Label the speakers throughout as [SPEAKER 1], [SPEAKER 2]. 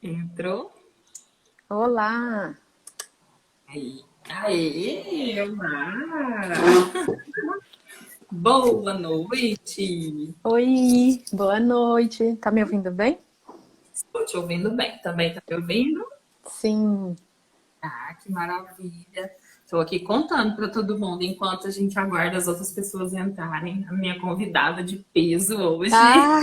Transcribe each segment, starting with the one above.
[SPEAKER 1] Entrou.
[SPEAKER 2] Olá!
[SPEAKER 1] Aí. Aê, Mara! Boa noite!
[SPEAKER 2] Oi, boa noite. Tá me ouvindo bem?
[SPEAKER 1] Estou te ouvindo bem. Também tá me ouvindo?
[SPEAKER 2] Sim.
[SPEAKER 1] Ah, que maravilha! Estou aqui contando para todo mundo enquanto a gente aguarda as outras pessoas entrarem. A minha convidada de peso hoje.
[SPEAKER 2] Ah,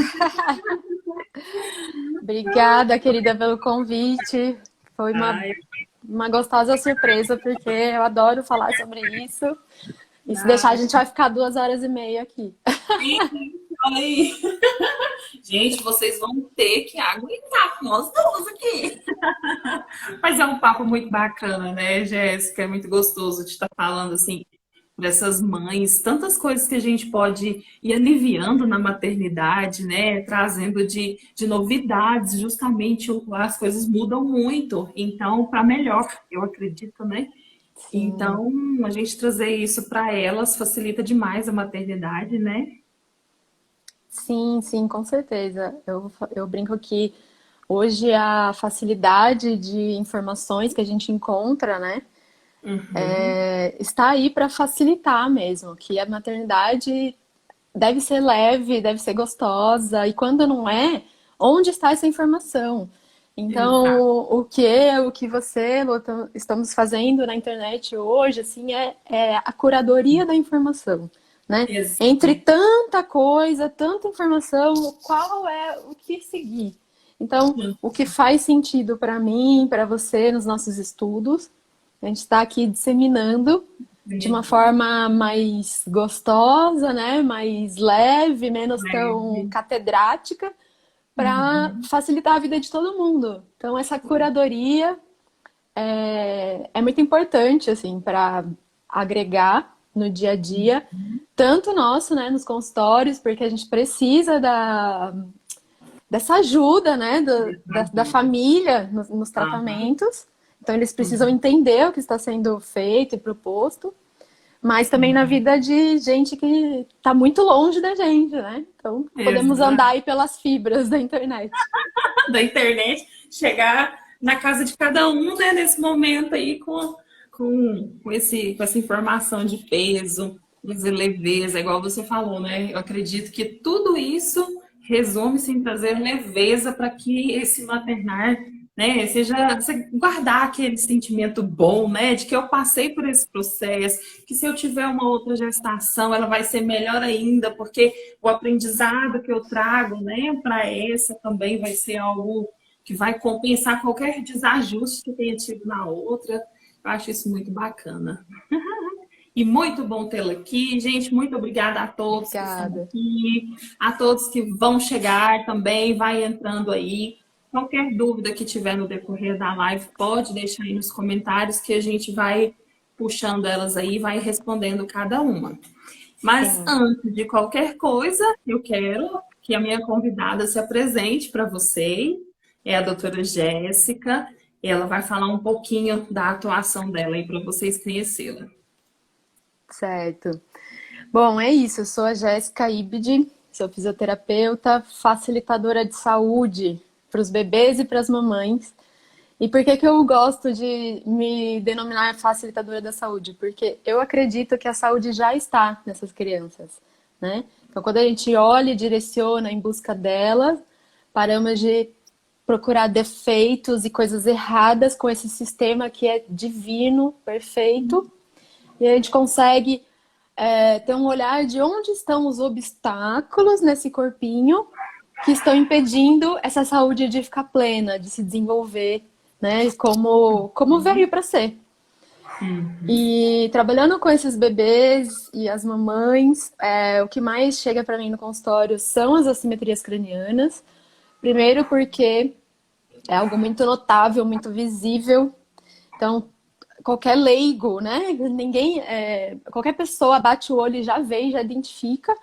[SPEAKER 2] obrigada, querida, pelo convite. Foi
[SPEAKER 1] Ai,
[SPEAKER 2] uma gostosa surpresa, porque eu adoro falar sobre isso. E se deixar, a
[SPEAKER 1] ai,
[SPEAKER 2] gente vai ficar 2 horas e meia aqui.
[SPEAKER 1] olha aí. Gente, vocês vão ter que aguentar nós duas aqui. Mas é um papo muito bacana, né, Jéssica? É muito gostoso de estar falando assim dessas mães, tantas coisas que a gente pode ir aliviando na maternidade, né? Trazendo de novidades, justamente as coisas mudam muito, então, para melhor, eu acredito, né?
[SPEAKER 2] Sim,
[SPEAKER 1] Então, a gente trazer isso para elas facilita demais a maternidade, né?
[SPEAKER 2] sim, sim, com certeza. Eu brinco que hoje a facilidade de informações que a gente encontra, né?
[SPEAKER 1] Uhum.
[SPEAKER 2] Está aí para facilitar mesmo, que a maternidade deve ser leve, deve ser gostosa, e quando não é, onde está essa informação? Então,
[SPEAKER 1] Exato.
[SPEAKER 2] o que você, Lu, estamos fazendo na internet hoje, assim, é a curadoria da informação, né? Entre
[SPEAKER 1] Exato.
[SPEAKER 2] tanta coisa, tanta informação, qual é o que seguir? Então, o que faz sentido para mim, para você, nos nossos estudos, a gente está aqui disseminando de uma forma mais gostosa, né? Mais leve, menos tão
[SPEAKER 1] Leve.
[SPEAKER 2] catedrática, para
[SPEAKER 1] Uhum.
[SPEAKER 2] facilitar a vida de todo mundo. Então, essa curadoria é muito importante, assim, para agregar no dia a dia, tanto nosso, né, nos consultórios, porque a gente precisa dessa ajuda, né, da
[SPEAKER 1] Ajuda.
[SPEAKER 2] família nos
[SPEAKER 1] Aham.
[SPEAKER 2] tratamentos. Então, eles precisam
[SPEAKER 1] Uhum.
[SPEAKER 2] entender o que está sendo feito e proposto, mas também na
[SPEAKER 1] Sim.
[SPEAKER 2] vida de gente que está muito longe da gente, né? Então, podemos andar
[SPEAKER 1] Exato.
[SPEAKER 2] aí pelas fibras da internet.
[SPEAKER 1] Da internet, chegar na casa de cada um, né, nesse momento aí com essa informação de peso, de leveza, igual você falou, né? Eu acredito que tudo isso resume-se em trazer leveza para que esse maternar, né, seja você guardar aquele sentimento bom, né, de que eu passei por esse processo, que se eu tiver uma outra gestação, ela vai ser melhor ainda, porque o aprendizado que eu trago, né, para essa também vai ser algo que vai compensar qualquer desajuste que tenha tido na outra. Eu acho isso muito bacana. E muito bom tê-la aqui. Gente, muito obrigada a todos que estão
[SPEAKER 2] Obrigada.
[SPEAKER 1] aqui, a todos que vão chegar também, vai entrando aí. Qualquer dúvida que tiver no decorrer da live, pode deixar aí nos comentários que a gente vai puxando elas aí, vai respondendo cada uma. Mas
[SPEAKER 2] Sim.
[SPEAKER 1] antes de qualquer coisa, eu quero que a minha convidada se apresente para você. É a doutora Jéssica. Ela vai falar um pouquinho da atuação dela aí para vocês conhecê-la.
[SPEAKER 2] Certo. Bom, é isso. Eu sou a Jéssica Ibid, sou fisioterapeuta, facilitadora de saúde para os bebês e para as mamães. E por que que eu gosto de me denominar facilitadora da saúde? Porque eu acredito que a saúde já está nessas crianças, né? Então, quando a gente olha e direciona em busca delas, paramos de procurar defeitos e coisas erradas com esse sistema que é divino, perfeito, e a gente consegue ter um olhar de onde estão os obstáculos nesse corpinho que estão impedindo essa saúde de ficar plena, de se desenvolver, né? Como veio para ser.
[SPEAKER 1] Uhum.
[SPEAKER 2] E trabalhando com esses bebês e as mamães, o que mais chega para mim no consultório são as assimetrias cranianas. Primeiro porque é algo muito notável, muito visível. Então, qualquer leigo, né? Qualquer pessoa bate o olho e já vê, já identifica.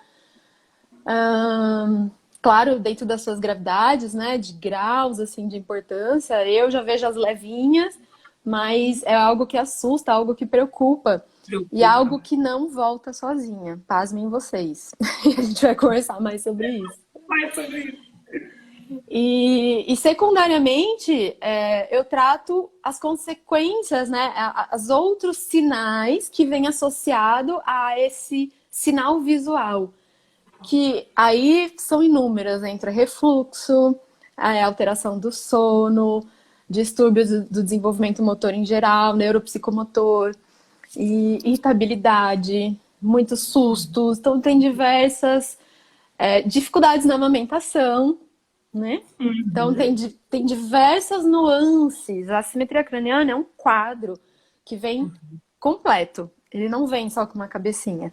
[SPEAKER 2] Claro, dentro das suas gravidades, né? De graus, assim, de importância. Eu já vejo as levinhas, mas é algo que assusta, algo que preocupa. E é
[SPEAKER 1] Preocupa.
[SPEAKER 2] algo que não volta sozinha. Pasmem vocês. A gente vai conversar mais sobre isso.
[SPEAKER 1] Vai sobre isso.
[SPEAKER 2] E secundariamente, eu trato as consequências, né? Os outros sinais que vêm associado a esse sinal visual. Que aí são inúmeras, né? Entra refluxo, alteração do sono, distúrbios do desenvolvimento motor em geral, neuropsicomotor, e irritabilidade, muitos sustos. Então, tem diversas dificuldades na amamentação, né? Então,
[SPEAKER 1] Uhum.
[SPEAKER 2] tem diversas nuances. A assimetria craniana é um quadro que vem completo. Ele não vem só com uma cabecinha,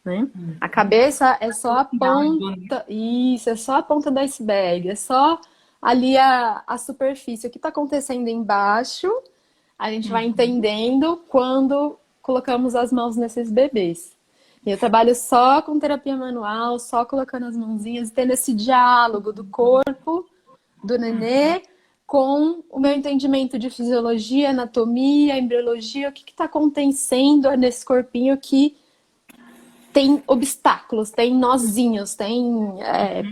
[SPEAKER 2] né? A cabeça é só a
[SPEAKER 1] Cuidado, né?
[SPEAKER 2] ponta, isso, é só a ponta do iceberg, é só ali a superfície. O que está acontecendo embaixo, a gente vai entendendo quando colocamos as mãos nesses bebês. E eu trabalho só com terapia manual, só colocando as mãozinhas e tendo esse diálogo do corpo do nenê com o meu entendimento de fisiologia, anatomia, embriologia, o que está acontecendo nesse corpinho que tem obstáculos, tem nozinhos, tem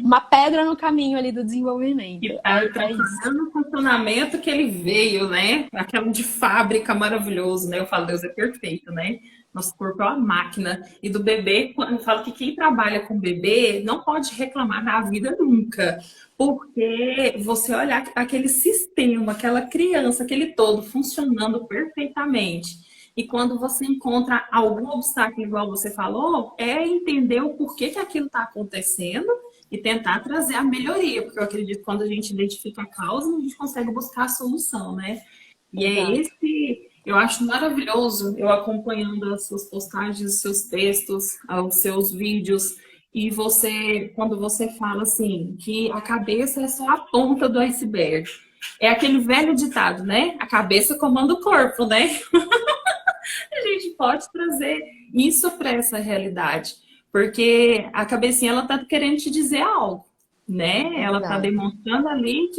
[SPEAKER 2] uma pedra no caminho ali do desenvolvimento.
[SPEAKER 1] Que tá
[SPEAKER 2] É isso.
[SPEAKER 1] atrapalhando o funcionamento que ele veio, né? Aquela de fábrica maravilhoso, né? Eu falo, Deus é perfeito, né? Nosso corpo é uma máquina. E do bebê, eu falo que quem trabalha com bebê não pode reclamar da vida nunca. Porque você olha aquele sistema, aquela criança, aquele todo funcionando perfeitamente. E quando você encontra algum obstáculo, igual você falou, é entender o porquê que aquilo está acontecendo e tentar trazer a melhoria, porque eu acredito que quando a gente identifica a causa, a gente consegue buscar a solução, né? E é
[SPEAKER 2] Exato.
[SPEAKER 1] esse, eu acho maravilhoso eu acompanhando as suas postagens, os seus textos, os seus vídeos, e você, quando você fala assim, que a cabeça é só a ponta do iceberg. É aquele velho ditado, né? A cabeça comanda o corpo, né? A gente pode trazer isso para essa realidade, porque a cabecinha ela tá querendo te dizer algo, né? Ela tá
[SPEAKER 2] Exato.
[SPEAKER 1] demonstrando ali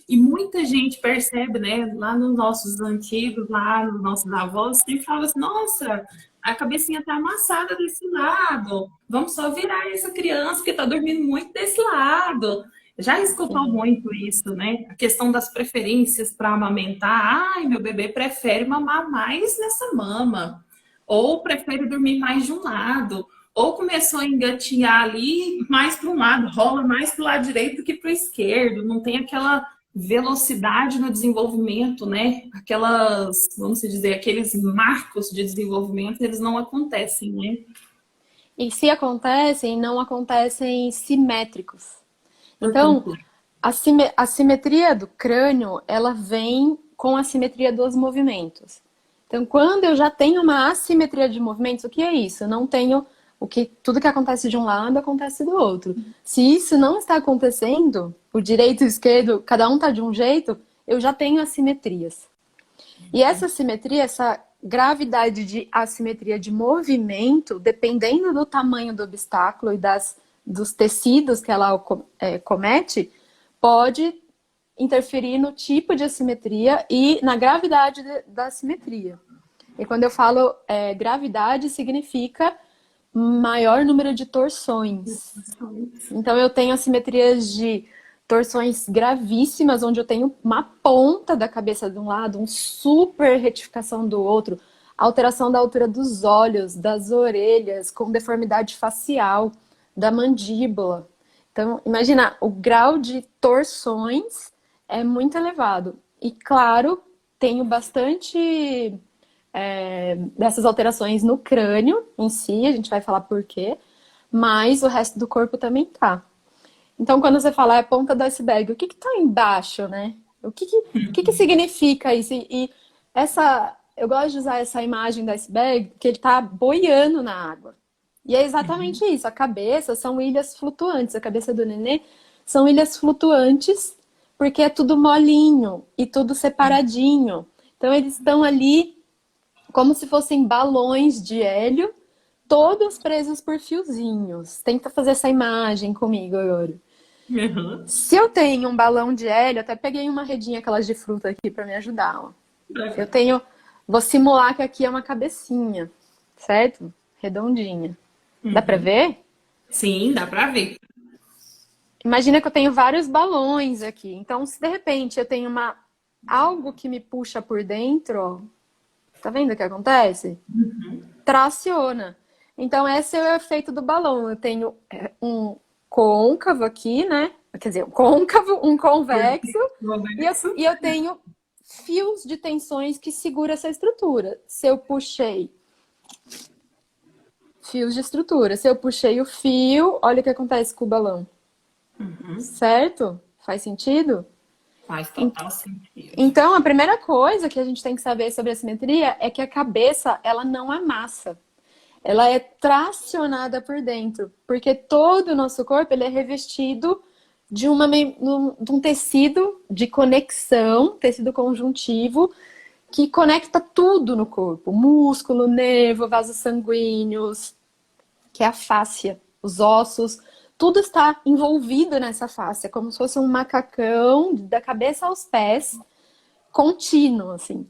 [SPEAKER 1] e muita gente percebe, né? Lá nos nossos antigos, lá nos nossos avós, sempre fala assim, nossa, a cabecinha tá amassada desse lado, vamos só virar essa criança que tá dormindo muito desse lado. Já escutou
[SPEAKER 2] Sim.
[SPEAKER 1] muito isso, né? A questão das preferências para amamentar. Ai, meu bebê prefere mamar mais nessa mama. Ou prefere dormir mais de um lado. Ou começou a engatinhar ali mais para um lado, rola mais para o lado direito do que para o esquerdo. Não tem aquela velocidade no desenvolvimento, né? Aquelas, vamos dizer, aqueles marcos de desenvolvimento, eles não acontecem, né?
[SPEAKER 2] E se acontecem, não acontecem simétricos.
[SPEAKER 1] Por
[SPEAKER 2] Então,
[SPEAKER 1] completo.
[SPEAKER 2] a simetria do crânio, ela vem com a simetria dos movimentos. Então, quando eu já tenho uma assimetria de movimentos, o que é isso? Eu não tenho tudo que acontece de um lado acontece do outro. Se isso não está acontecendo, o direito e o esquerdo, cada um está de um jeito, eu já tenho assimetrias. E essa simetria, essa gravidade de assimetria de movimento, dependendo do tamanho do obstáculo e dos tecidos que ela comete, pode interferir no tipo de assimetria e na gravidade da assimetria. E quando eu falo gravidade, significa maior número de torções. Então eu tenho assimetrias de torções gravíssimas, onde eu tenho uma ponta da cabeça de um lado, um super retificação do outro, alteração da altura dos olhos, das orelhas, com deformidade facial, da mandíbula. Então, imagina, o grau de torções é muito elevado. E claro, tenho bastante dessas alterações no crânio em si, a gente vai falar por quê, mas o resto do corpo também tá. Então, quando você fala a ponta do iceberg, o que está embaixo, né? O que significa isso? Eu gosto de usar essa imagem do iceberg, que ele está boiando na água. E é exatamente isso. A cabeça são ilhas flutuantes. A cabeça do nenê são ilhas flutuantes, porque é tudo molinho e tudo separadinho. Então, eles estão ali como se fossem balões de hélio, todos presos por fiozinhos. Tenta fazer essa imagem comigo agora.
[SPEAKER 1] Uhum.
[SPEAKER 2] Se eu tenho um balão de hélio, até peguei uma redinha aquelas de fruta aqui para me ajudar. Ó. Eu tenho, vou simular que aqui é uma cabecinha, certo? Redondinha. Dá para
[SPEAKER 1] Uhum.
[SPEAKER 2] ver?
[SPEAKER 1] Sim, dá para ver.
[SPEAKER 2] imagina que eu tenho vários balões aqui. Então, se de repente eu tenho algo que me puxa por dentro, ó, tá vendo o que acontece? Traciona. Então, esse é o efeito do balão. Eu tenho um côncavo aqui, né? Quer dizer, um côncavo, um convexo, e eu tenho fios de tensões que seguram essa estrutura. Se eu puxei fios de estrutura, se eu puxei o fio, olha o que acontece com o balão. Certo? Faz sentido?
[SPEAKER 1] Faz total sentido.
[SPEAKER 2] Então, a primeira coisa que a gente tem que saber sobre a simetria é que a cabeça, ela não é massa. Ela é tracionada por dentro, porque todo o nosso corpo ele é revestido de um tecido de conexão, tecido conjuntivo, que conecta tudo no corpo. Músculo, nervo, vasos sanguíneos, que é a fáscia, os ossos, tudo está envolvido nessa fáscia, como se fosse um macacão da cabeça aos pés, contínuo, assim.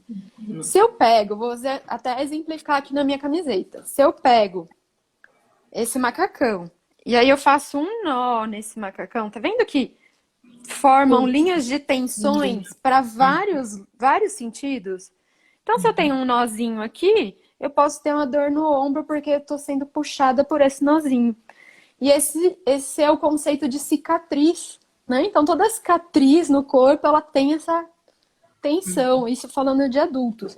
[SPEAKER 2] Se eu pego, vou até exemplificar aqui na minha camiseta. Se eu pego esse macacão e aí eu faço um nó nesse macacão, tá vendo que formam linhas de tensões para vários sentidos? Então, se eu tenho um nozinho aqui, eu posso ter uma dor no ombro porque eu tô sendo puxada por esse nozinho. E esse é o conceito de cicatriz, né? Então, toda cicatriz no corpo, ela tem essa tensão, isso falando de adultos.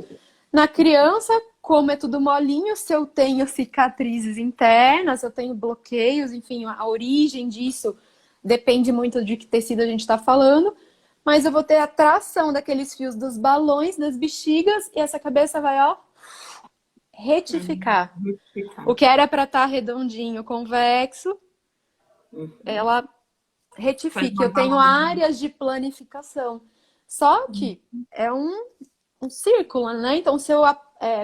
[SPEAKER 2] Na criança, como é tudo molinho, se eu tenho cicatrizes internas, se eu tenho bloqueios, enfim, a origem disso depende muito de que tecido a gente está falando, mas eu vou ter a tração daqueles fios dos balões, das bexigas, e essa cabeça vai, ó, retificar. O que era para estar redondinho, convexo, ela retifica. Eu tenho áreas de planificação. Só que é um círculo, né? Então, se eu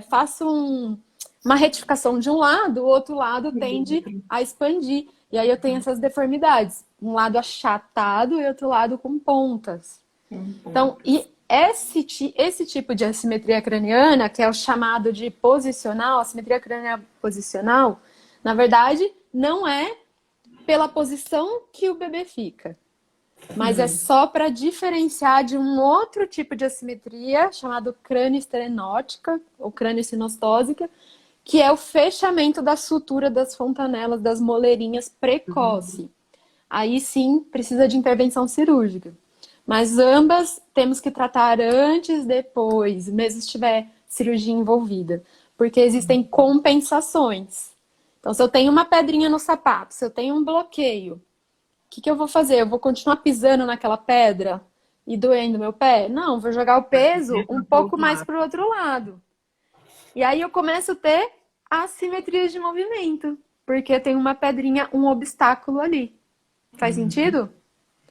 [SPEAKER 2] faço uma retificação de um lado, o outro lado tende a expandir. E aí eu tenho essas deformidades. Um lado achatado e outro lado com pontas. Então, e esse tipo de assimetria craniana, que é o chamado de posicional, assimetria craniana posicional, na verdade, não é pela posição que o bebê fica. Mas é só para diferenciar de um outro tipo de assimetria, chamado crânioesternótica, ou crânio-sinostósica, que é o fechamento da sutura das fontanelas, das moleirinhas precoce. Aí sim, precisa de intervenção cirúrgica. Mas ambas temos que tratar antes, depois, mesmo se tiver cirurgia envolvida. Porque existem compensações. Então, se eu tenho uma pedrinha no sapato, se eu tenho um bloqueio, o que eu vou fazer? Eu vou continuar pisando naquela pedra e doendo meu pé? Não, vou jogar o peso um pouco mais para o outro lado. E aí eu começo a ter assimetrias de movimento, porque tem uma pedrinha, um obstáculo ali. Faz sentido?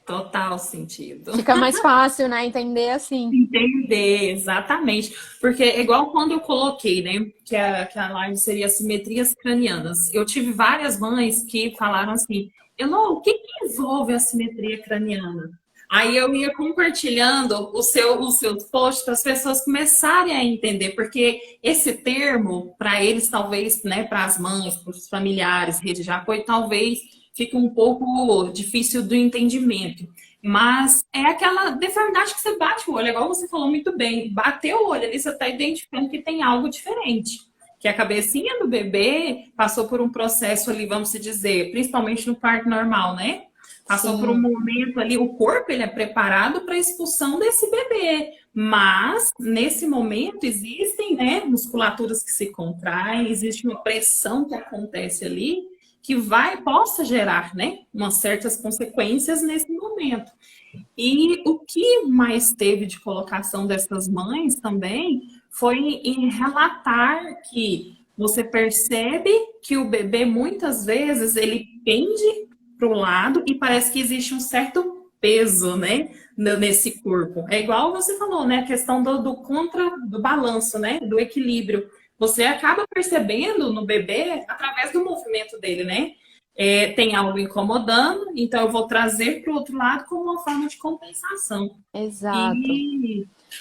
[SPEAKER 1] Total sentido.
[SPEAKER 2] Fica mais fácil, né? Entender assim.
[SPEAKER 1] Entender, exatamente. Porque é igual quando eu coloquei, né, que a live seria assimetrias cranianas. Eu tive várias mães que falaram assim, o que envolve a simetria craniana? Aí eu ia compartilhando os seus posts para as pessoas começarem a entender, porque esse termo, para eles, talvez, né, para as mães, para os familiares, rede de apoio, talvez fique um pouco difícil do entendimento. Mas é aquela deformidade que você bate o olho, igual você falou muito bem. Bateu o olho ali, você está identificando que tem algo diferente. Que a cabecinha do bebê passou por um processo ali, vamos dizer, principalmente no parto normal, né? Passou por um momento ali, o corpo ele é preparado para a expulsão desse bebê. Mas, nesse momento, existem, né, musculaturas que se contraem, existe uma pressão que acontece ali, que possa gerar, né, umas certas consequências nesse momento. E o que mais teve de colocação dessas mães também foi em relatar que você percebe que o bebê, muitas vezes, ele pende para o lado e parece que existe um certo peso, né, nesse corpo. É igual você falou, né, a questão do balanço, né, do equilíbrio. Você acaba percebendo no bebê através do movimento dele, né? Tem algo incomodando, então eu vou trazer para o outro lado como uma forma de compensação.
[SPEAKER 2] Exato.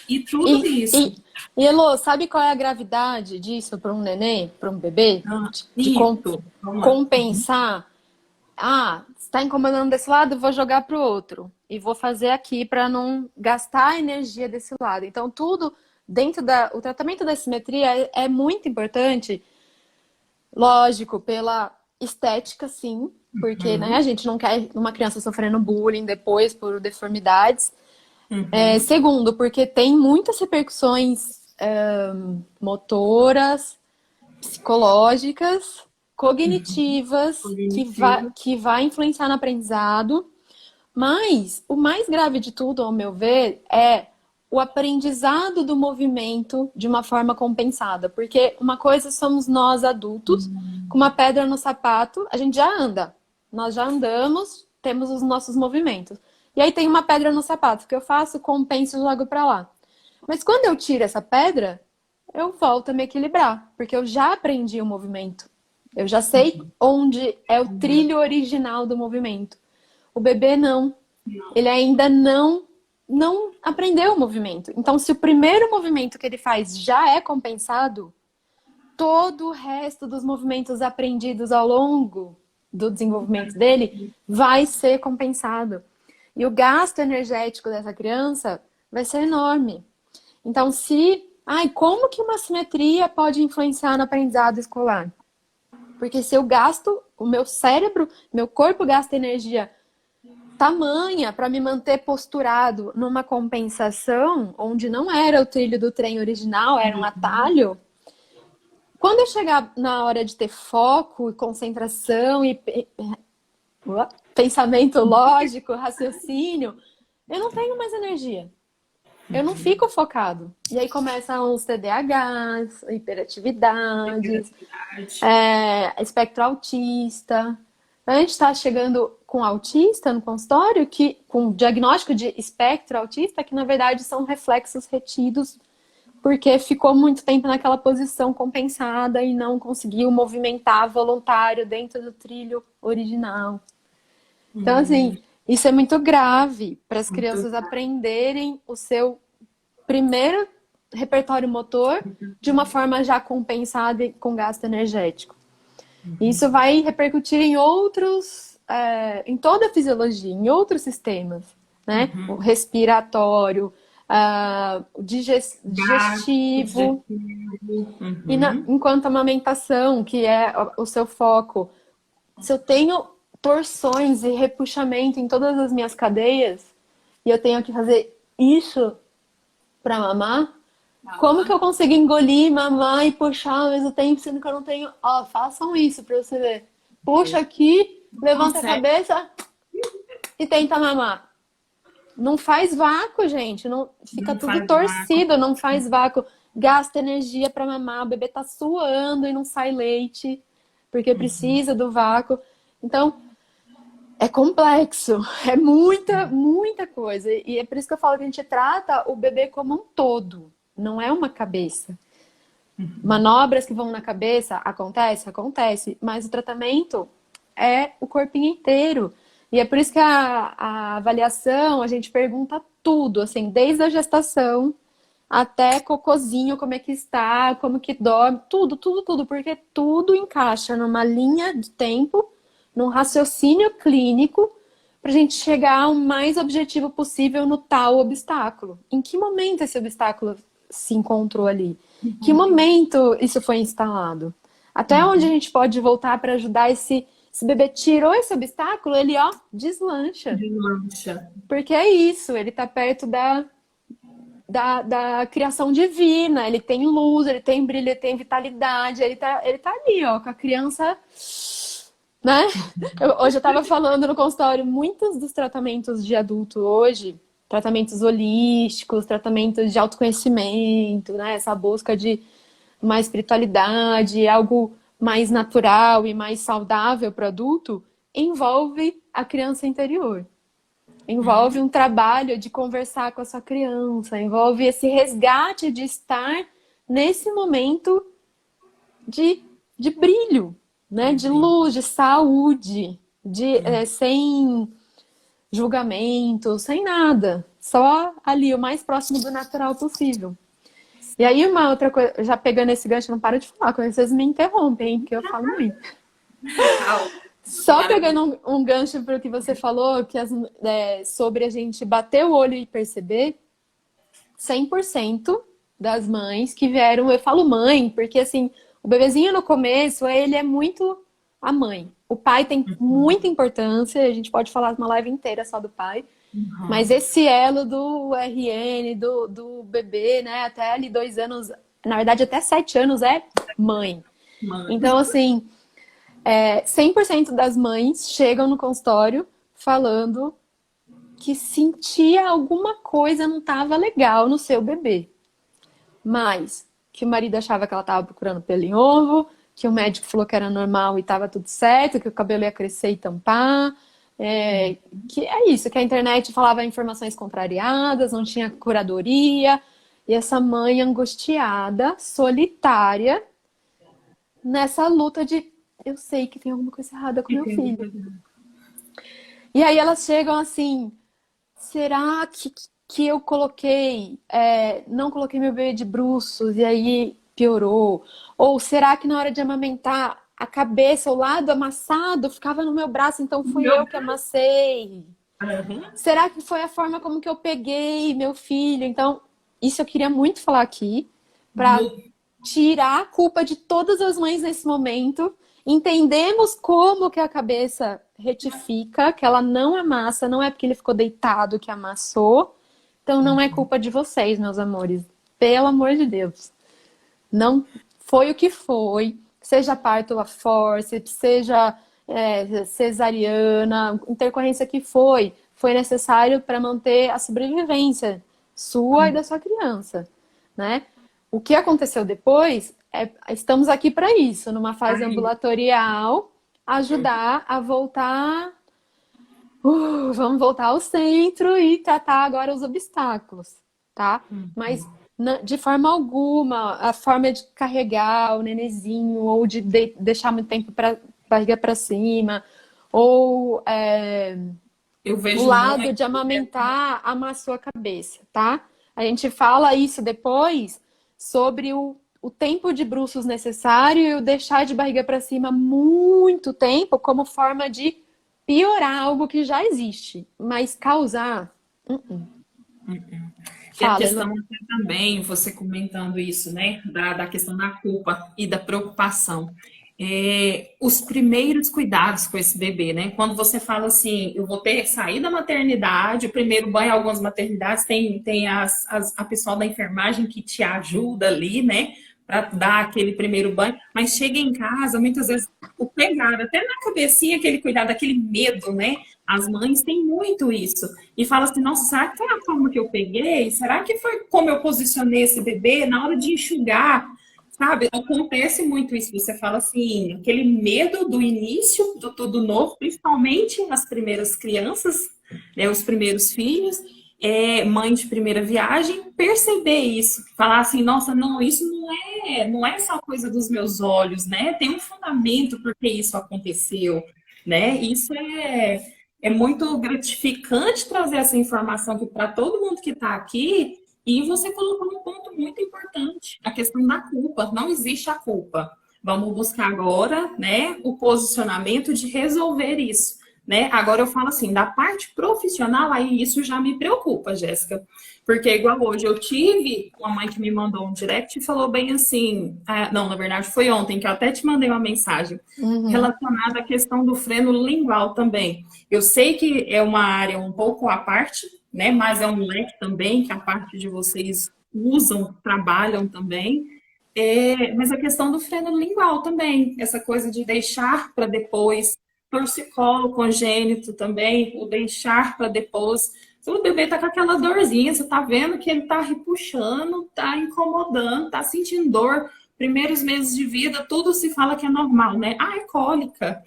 [SPEAKER 1] E tudo isso.
[SPEAKER 2] E Elô, sabe qual é a gravidade disso para um neném, para um bebê? De
[SPEAKER 1] Isso.
[SPEAKER 2] compensar? está incomodando desse lado, vou jogar pro outro. E vou fazer aqui para não gastar a energia desse lado. Então, tudo dentro o tratamento da simetria é muito importante, lógico, pela estética, sim, porque, né, a gente não quer uma criança sofrendo bullying depois por deformidades. Segundo, porque tem muitas repercussões motoras, psicológicas, cognitivas, que vai influenciar no aprendizado. Mas o mais grave de tudo, ao meu ver, é o aprendizado do movimento de uma forma compensada. Porque uma coisa somos nós adultos, com uma pedra no sapato, a gente já anda. Nós já andamos, temos os nossos movimentos. E aí tem uma pedra no sapato. O que eu faço? Compenso e jogo pra lá. Mas quando eu tiro essa pedra, eu volto a me equilibrar. Porque eu já aprendi o movimento. Eu já sei onde é o trilho original do movimento. O bebê não. Ele ainda não aprendeu o movimento. Então, se o primeiro movimento que ele faz já é compensado, todo o resto dos movimentos aprendidos ao longo do desenvolvimento dele vai ser compensado. E o gasto energético dessa criança vai ser enorme. Então, como que uma simetria pode influenciar no aprendizado escolar? Porque se eu gasto, o meu cérebro, meu corpo gasta energia tamanha para me manter posturado numa compensação onde não era o trilho do trem original, era um atalho. Quando eu chegar na hora de ter foco, concentração e pensamento lógico, raciocínio, eu não tenho mais energia. Eu não fico focado. E aí começam os TDAHs, hiperatividades, espectro autista. A gente está chegando com autista no consultório, com diagnóstico de espectro autista, que na verdade são reflexos retidos, porque ficou muito tempo naquela posição compensada e não conseguiu movimentar voluntário dentro do trilho original. Então, assim, isso é muito grave para as crianças aprenderem o seu primeiro repertório motor de uma forma já compensada e com gasto energético. Isso vai repercutir em em toda a fisiologia, em outros sistemas, né? O respiratório, o digestivo. E enquanto a amamentação, que é o seu foco, se eu tenho torções e repuxamento em todas as minhas cadeias, e eu tenho que fazer isso para mamar, como que eu consigo engolir, mamar e puxar ao mesmo tempo, sendo que eu não tenho... façam isso pra você ver. Puxa aqui, levanta a cabeça e tenta mamar. Não faz vácuo, gente. Fica tudo torcido, não faz vácuo. Gasta energia pra mamar, o bebê tá suando e não sai leite, porque precisa do vácuo. Então, é complexo. É muita, muita coisa. E é por isso que eu falo que a gente trata o bebê como um todo. Não é uma cabeça. Manobras que vão na cabeça, acontece, mas o tratamento é o corpinho inteiro. E é por isso que a avaliação, a gente pergunta tudo, assim, desde a gestação até cocôzinho, como é que está, como que dorme, tudo, porque tudo encaixa numa linha de tempo, num raciocínio clínico, para a gente chegar ao mais objetivo possível no tal obstáculo. Em que momento esse obstáculo se encontrou ali? Em que momento isso foi instalado? Até onde a gente pode voltar para ajudar esse bebê tirou esse obstáculo, ele, deslancha. Porque é isso, ele tá perto da criação divina, ele tem luz, ele tem brilho, ele tem vitalidade, ele tá ali, com a criança, né? Hoje eu tava falando no consultório, muitos dos tratamentos de adulto hoje, tratamentos holísticos, tratamentos de autoconhecimento, né? Essa busca de mais espiritualidade, algo mais natural e mais saudável para o adulto, envolve a criança interior. Envolve um trabalho de conversar com a sua criança, envolve esse resgate de estar nesse momento de brilho, né? De luz, de saúde, sem julgamento, sem nada. Só ali, o mais próximo do natural possível. E aí uma outra coisa, já pegando esse gancho, não paro de falar, quando vocês me interrompem, hein, porque eu falo muito. Só pegando um gancho para o que você falou, que sobre a gente bater o olho e perceber, 100% das mães que vieram, eu falo mãe, porque assim, o bebezinho no começo, ele é muito a mãe. O pai tem muita importância, a gente pode falar uma live inteira só do pai, mas
[SPEAKER 1] Uhum.
[SPEAKER 2] esse elo do RN, do bebê, né, até ali 2 anos, na verdade até 7 anos é mãe.
[SPEAKER 1] Mãe.
[SPEAKER 2] Então, assim, 100% das mães chegam no consultório falando que sentia alguma coisa não estava legal no seu bebê. Mas que o marido achava que ela estava procurando pelo em ovo, que o médico falou que era normal e estava tudo certo, que o cabelo ia crescer e tampar. Que é isso, que a internet falava informações contrariadas, não tinha curadoria. E essa mãe angustiada, solitária, nessa luta de eu sei que tem alguma coisa errada com meu filho. E aí elas chegam assim, será que eu coloquei, não coloquei meu bebê de bruços e aí piorou? Ou será que na hora de amamentar a cabeça, o lado amassado ficava no meu braço, então fui
[SPEAKER 1] Meu
[SPEAKER 2] eu que amassei?
[SPEAKER 1] Deus.
[SPEAKER 2] Será que foi a forma como que eu peguei meu filho? Então, isso eu queria muito falar aqui, para
[SPEAKER 1] No-
[SPEAKER 2] tirar a culpa de todas as mães nesse momento. Entendemos como que a cabeça retifica, que ela não amassa, não é porque ele ficou deitado que amassou. Então não é culpa de vocês, meus amores. Pelo amor de Deus. Não foi o que foi. Seja parto a forceps, seja cesariana, intercorrência que foi necessário para manter a sobrevivência sua e da sua criança, né? O que aconteceu depois, estamos aqui para isso, numa fase
[SPEAKER 1] Ai,
[SPEAKER 2] ambulatorial, ajudar a voltar, vamos voltar ao centro e tratar agora os obstáculos, tá? Mas de forma alguma, a forma de carregar o nenezinho ou de deixar muito tempo para barriga para cima, ou
[SPEAKER 1] eu
[SPEAKER 2] o
[SPEAKER 1] vejo
[SPEAKER 2] lado
[SPEAKER 1] muito.
[SPEAKER 2] de amamentar amassou a cabeça, tá? A gente fala isso depois sobre o tempo de bruços necessário e o deixar de barriga para cima muito tempo como forma de piorar algo que já existe, mas causar.
[SPEAKER 1] E a
[SPEAKER 2] Fala,
[SPEAKER 1] questão
[SPEAKER 2] Elo.
[SPEAKER 1] também, você comentando isso, né, da questão da culpa e da preocupação. Os primeiros cuidados com esse bebê, né? Quando você fala assim, eu vou ter que sair da maternidade, o primeiro banho, algumas maternidades tem a pessoal da enfermagem que te ajuda ali, né, para dar aquele primeiro banho, mas chega em casa, muitas vezes, o pegado, até na cabecinha, aquele cuidado, aquele medo, né? As mães têm muito isso. E fala assim, nossa, será que foi a forma que eu peguei? Será que foi como eu posicionei esse bebê na hora de enxugar? Sabe, acontece muito isso. Você fala assim, aquele medo do início, do tudo novo, principalmente nas primeiras crianças, né, os primeiros filhos, mãe de primeira viagem, perceber isso, falar assim, nossa, não, isso não é só coisa dos meus olhos, né? Tem um fundamento por que isso aconteceu, né? Isso é muito gratificante trazer essa informação aqui para todo mundo que está aqui. E você colocou um ponto muito importante, a questão da culpa. Não existe a culpa. Vamos buscar agora, né, o posicionamento de resolver isso, né? Agora eu falo assim, da parte profissional, aí isso já me preocupa, Jéssica. Porque igual hoje eu tive uma mãe que me mandou um direct e falou bem assim, não, na verdade foi ontem que eu até te mandei uma mensagem
[SPEAKER 2] Uhum.
[SPEAKER 1] relacionada à questão do freno lingual também. Eu sei que é uma área um pouco à parte, né? Mas é um leque também que a parte de vocês usam, trabalham também. Mas a questão do freno lingual também, essa coisa de deixar para depois, torcicolo congênito também, o deixar para depois. Se o bebê tá com aquela dorzinha, você tá vendo que ele tá repuxando, tá incomodando, tá sentindo dor. Primeiros meses de vida, tudo se fala que é normal, né? Ah, é cólica.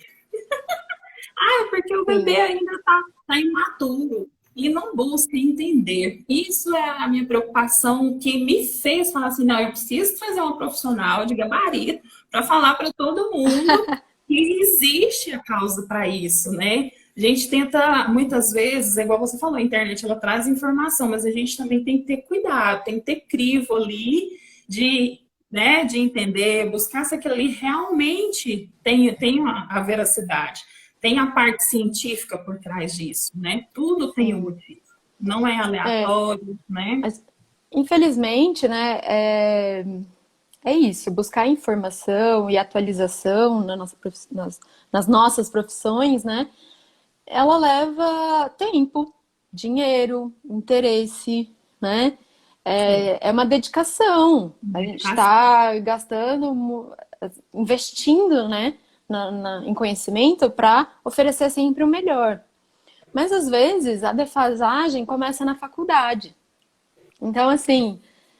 [SPEAKER 1] Ah, é porque o bebê
[SPEAKER 2] Sim.
[SPEAKER 1] ainda tá imaturo e não busca entender. Isso é a minha preocupação que me fez falar assim, não, eu preciso trazer uma profissional de gabarito para falar para todo mundo que existe a causa para isso, né? A gente tenta, muitas vezes, é igual você falou, a internet ela traz informação, mas a gente também tem que ter cuidado, tem que ter crivo ali de, de entender, buscar se aquilo ali realmente tem a veracidade. tem a parte científica por trás disso, né? Tudo tem um motivo. Não é aleatório, né?
[SPEAKER 2] Mas, infelizmente, né, é isso, buscar informação e atualização nas nossas profissões, né? Ela leva tempo, dinheiro, interesse, né? É uma dedicação. A gente está gastando, investindo, né, em conhecimento para oferecer sempre o melhor. Mas às vezes a defasagem começa na faculdade. Então, assim,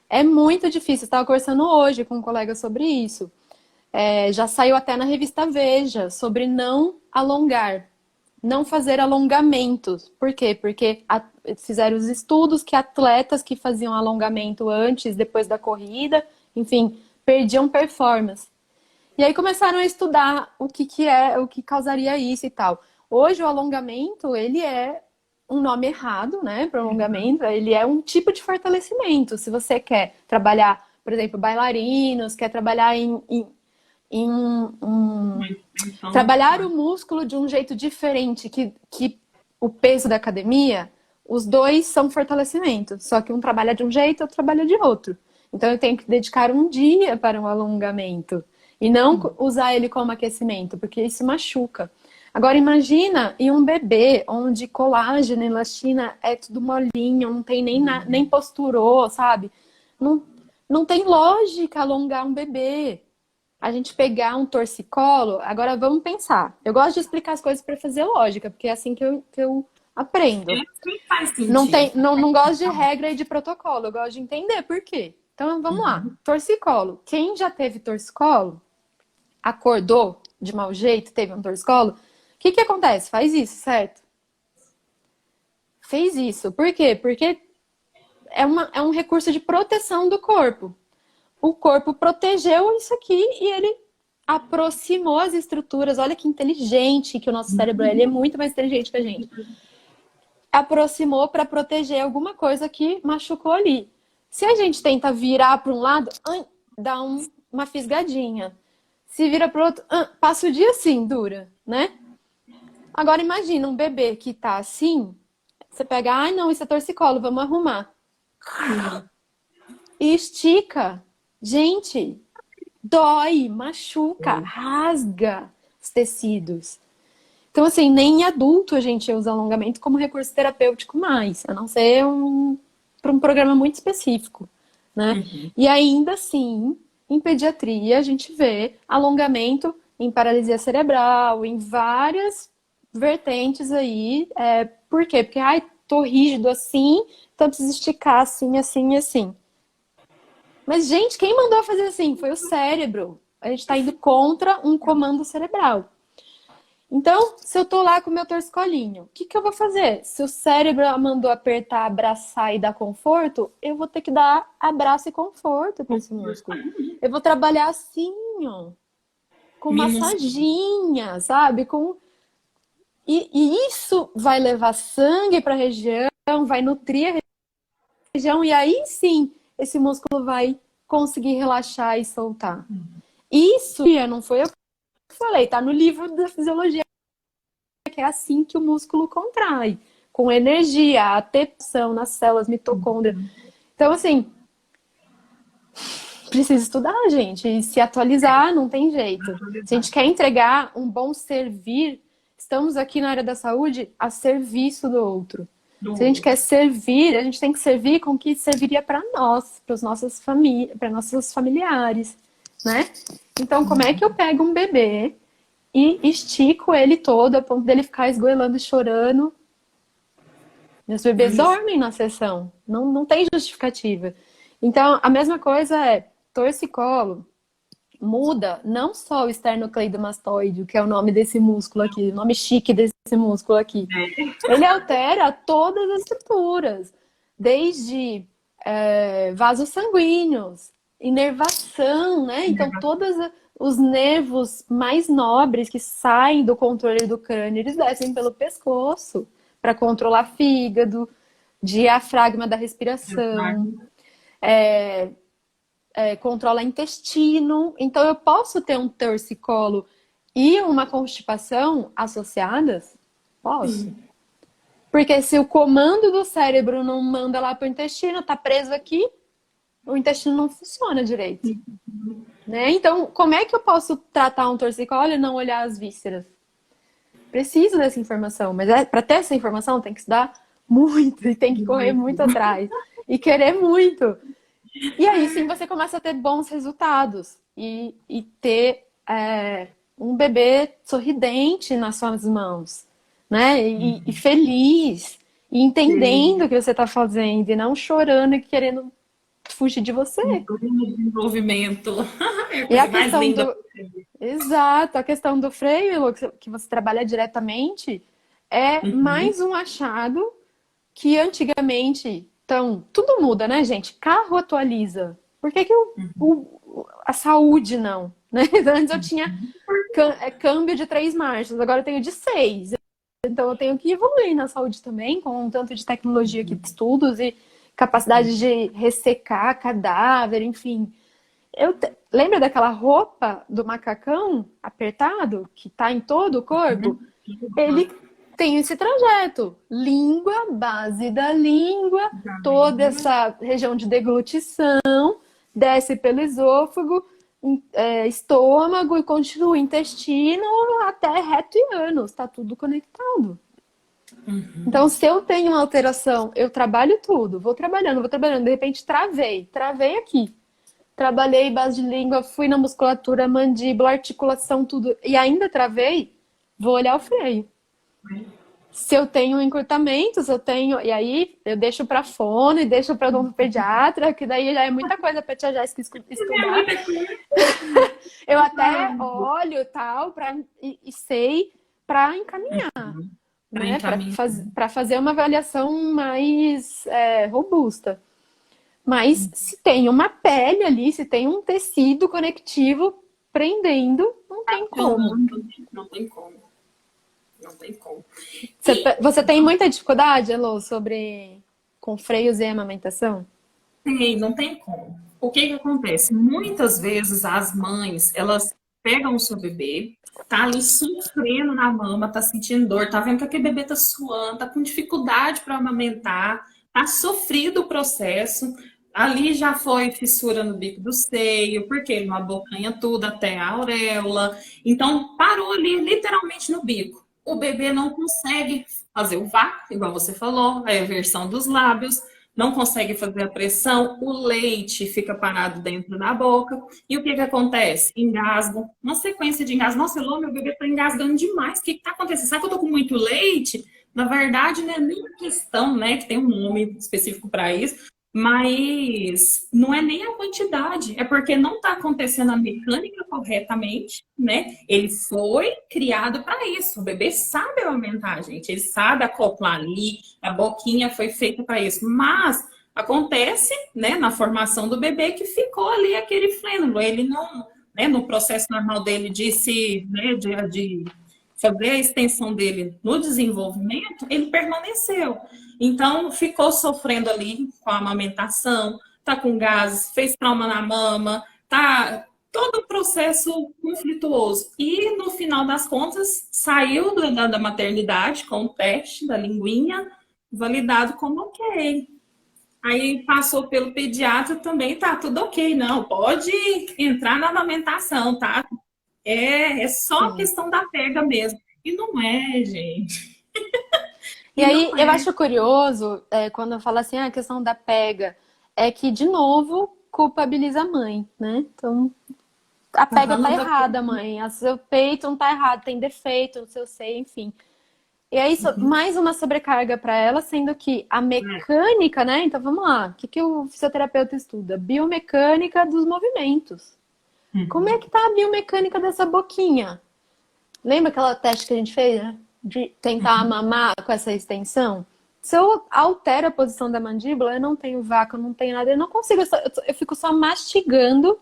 [SPEAKER 2] é muito difícil. Eu estava conversando hoje com um colega sobre isso. Já saiu até na revista Veja sobre não alongar, não fazer alongamentos. Por quê? Porque fizeram os estudos que atletas que faziam alongamento antes, depois da corrida, enfim, perdiam performance. E aí começaram a estudar o que causaria isso e tal. Hoje o alongamento, ele é um nome errado, né? Prolongamento, ele é um tipo de fortalecimento. Se você quer trabalhar, por exemplo, bailarinos, quer trabalhar trabalhar o músculo de um jeito diferente que o peso da academia, os dois são fortalecimento. Só que um trabalha de um jeito, outro trabalha de outro. Então eu tenho que dedicar um dia para um alongamento e não usar ele como aquecimento, porque isso machuca. Agora imagina em um bebê onde colágeno e elastina é tudo molinho, não tem nem posturou, sabe? Não, não tem lógica alongar um bebê. A gente pegar um torcicolo, agora vamos pensar. Eu gosto de explicar as coisas para fazer lógica, porque é assim que eu aprendo.
[SPEAKER 1] Faz sentido.
[SPEAKER 2] Não gosto de regra e de protocolo, eu gosto de entender por quê. Então vamos lá. Torcicolo. Quem já teve torcicolo, acordou de mau jeito, teve um torcicolo, o que acontece? Faz isso, certo? Fez isso. Por quê? Porque é um recurso de proteção do corpo. O corpo protegeu isso aqui e ele aproximou as estruturas. Olha que inteligente que o nosso cérebro é. Ele é muito mais inteligente que a gente. Aproximou para proteger alguma coisa que machucou ali. Se a gente tenta virar para um lado, dá uma fisgadinha. Se vira para o outro, passa o dia assim, dura, né? Agora imagina um bebê que tá assim, você pega, não, isso é torcicolo, vamos arrumar. E estica. Gente, dói, machuca, rasga os tecidos. Então, assim, nem em adulto a gente usa alongamento como recurso terapêutico mais, a não ser para um programa muito específico, né? E ainda assim, em pediatria, a gente vê alongamento em paralisia cerebral, em várias vertentes aí. Por quê? Porque, tô rígido assim, então preciso esticar assim, assim e assim. Mas, gente, quem mandou fazer assim? Foi o cérebro. A gente está indo contra um comando cerebral. Então, se eu tô lá com o meu torcicolinho, o que eu vou fazer? Se o cérebro mandou apertar, abraçar e dar conforto, eu vou ter que dar abraço e conforto para esse músculo. Eu vou trabalhar assim, ó, com massaginha, sabe? E isso vai levar sangue para a região, vai nutrir a região, e aí sim esse músculo vai conseguir relaxar e soltar. Isso não foi eu que falei, tá no livro da fisiologia, que é assim que o músculo contrai, com energia, atenção nas células mitocôndrias. Então, assim, precisa estudar, gente, e se atualizar, não tem jeito. Se a gente quer entregar um bom servir, estamos aqui na área da saúde a serviço do outro. Se a gente quer servir, a gente tem que servir com o que serviria para nós, para as nossas famílias, para nossos familiares, né? Então, como é que eu pego um bebê e estico ele todo a ponto dele ficar esgoelando e chorando? Meus bebês dormem na sessão, não tem justificativa. Então, a mesma coisa é torcicolo. Muda não só o esternocleidomastoide, que é o nome desse músculo aqui, o nome chique desse músculo aqui. Ele altera todas as estruturas, desde vasos sanguíneos, inervação, né? Então, todos os nervos mais nobres que saem do controle do crânio, eles descem pelo pescoço para controlar fígado, diafragma da respiração. Controla intestino. Então, eu posso ter um torcicolo e uma constipação associadas? Posso. Porque se o comando do cérebro não manda lá para o intestino, tá preso aqui, o intestino não funciona direito. Né? Então, como é que eu posso tratar um torcicolo e não olhar as vísceras? Preciso dessa informação, mas para ter essa informação tem que estudar muito e tem que correr muito atrás e querer muito. E aí sim você começa a ter bons resultados e ter um bebê sorridente nas suas mãos, né? E feliz, e entendendo o que você está fazendo, e não chorando e querendo fugir de você.
[SPEAKER 1] Desenvolvimento. É a
[SPEAKER 2] E a
[SPEAKER 1] coisa mais
[SPEAKER 2] questão
[SPEAKER 1] linda.
[SPEAKER 2] do. Exato, a questão do freio, Elô, que você trabalha diretamente, é
[SPEAKER 1] Uhum.
[SPEAKER 2] mais um achado que antigamente. Então, tudo muda, né, gente? Carro atualiza. Por que que a saúde não? Né? Antes eu tinha câmbio de 3 marchas, agora eu tenho de 6. Então eu tenho que evoluir na saúde também, com um tanto de tecnologia aqui, de estudos e capacidade de ressecar cadáver, enfim. Lembra daquela roupa do macacão apertado que tá em todo o corpo? Ele tem esse trajeto. Língua, base da língua, toda essa região de deglutição, desce pelo esôfago, estômago e continua intestino até reto e ânus. Tá tudo conectado. Então, se eu tenho uma alteração, eu trabalho tudo, vou trabalhando, de repente travei aqui. Trabalhei base de língua, fui na musculatura, mandíbula, articulação, tudo, e ainda travei, vou olhar o freio. Se eu tenho um encurtamento, se eu tenho. E aí eu deixo para fono e deixo para pediatra, que daí já é muita coisa para tia Jéssica
[SPEAKER 1] É
[SPEAKER 2] estudar.
[SPEAKER 1] muita coisa.
[SPEAKER 2] Eu até olho tal, e sei para encaminhar,
[SPEAKER 1] Para
[SPEAKER 2] né?
[SPEAKER 1] encaminhar.
[SPEAKER 2] Para fazer uma avaliação mais robusta. Mas se tem uma pele ali, se tem um tecido conectivo prendendo, não tem como.
[SPEAKER 1] Não tem como. Não tem como.
[SPEAKER 2] Você tem muita dificuldade, Elô, com freios e amamentação?
[SPEAKER 1] Não tem como. O que que acontece? Muitas vezes as mães, elas pegam o seu bebê, tá ali sofrendo na mama, tá sentindo dor, tá vendo que aquele bebê tá suando, tá com dificuldade para amamentar, tá sofrido o processo. Ali já foi fissura no bico do seio, porque ele não abocanha tudo até a auréola. Então, parou ali literalmente no bico. O bebê não consegue fazer o vácuo, igual você falou, a eversão dos lábios, não consegue fazer a pressão, o leite fica parado dentro da boca. E o que que acontece? Engasgo, uma sequência de engasgo. Nossa, Elô, meu bebê está engasgando demais. O que está acontecendo? Sabe que eu estou com muito leite? Na verdade, não é nem questão, né, que tem um nome específico para isso, mas não é nem a quantidade, é porque não está acontecendo a mecânica corretamente, né? Ele foi criado para isso. O bebê sabe aumentar, gente. Ele sabe acoplar ali. A boquinha foi feita para isso. Mas acontece, né, na formação do bebê que ficou ali aquele flênulo. Ele não, né, no processo normal dele de se, né, de fazer a extensão dele no desenvolvimento, ele permaneceu. Então, ficou sofrendo ali com a amamentação, tá com gases, fez trauma na mama, tá todo o processo conflituoso. E, no final das contas, saiu da maternidade com o teste da linguinha, validado como ok. Aí passou pelo pediatra também, tá tudo ok, não, pode entrar na amamentação, tá? É só
[SPEAKER 2] Sim.
[SPEAKER 1] questão da pega mesmo. E não é, gente.
[SPEAKER 2] E
[SPEAKER 1] E
[SPEAKER 2] aí
[SPEAKER 1] não
[SPEAKER 2] eu
[SPEAKER 1] é.
[SPEAKER 2] acho curioso, quando eu falo assim, a questão da pega, é que, de novo, culpabiliza a mãe, né? Então, a pega
[SPEAKER 1] Aham,
[SPEAKER 2] tá
[SPEAKER 1] não tá.
[SPEAKER 2] errada, mãe. O seu peito não tá errado, tem defeito no seu seio, enfim. E aí, mais uma sobrecarga para ela, sendo que a mecânica, né? Então, vamos lá. O que que o fisioterapeuta estuda? Biomecânica dos movimentos. Como é que tá a biomecânica dessa boquinha? Lembra aquela teste que a gente fez, né? De tentar mamar com essa extensão? Se eu altero a posição da mandíbula, eu não tenho vácuo, eu não tenho nada, eu não consigo, eu fico só mastigando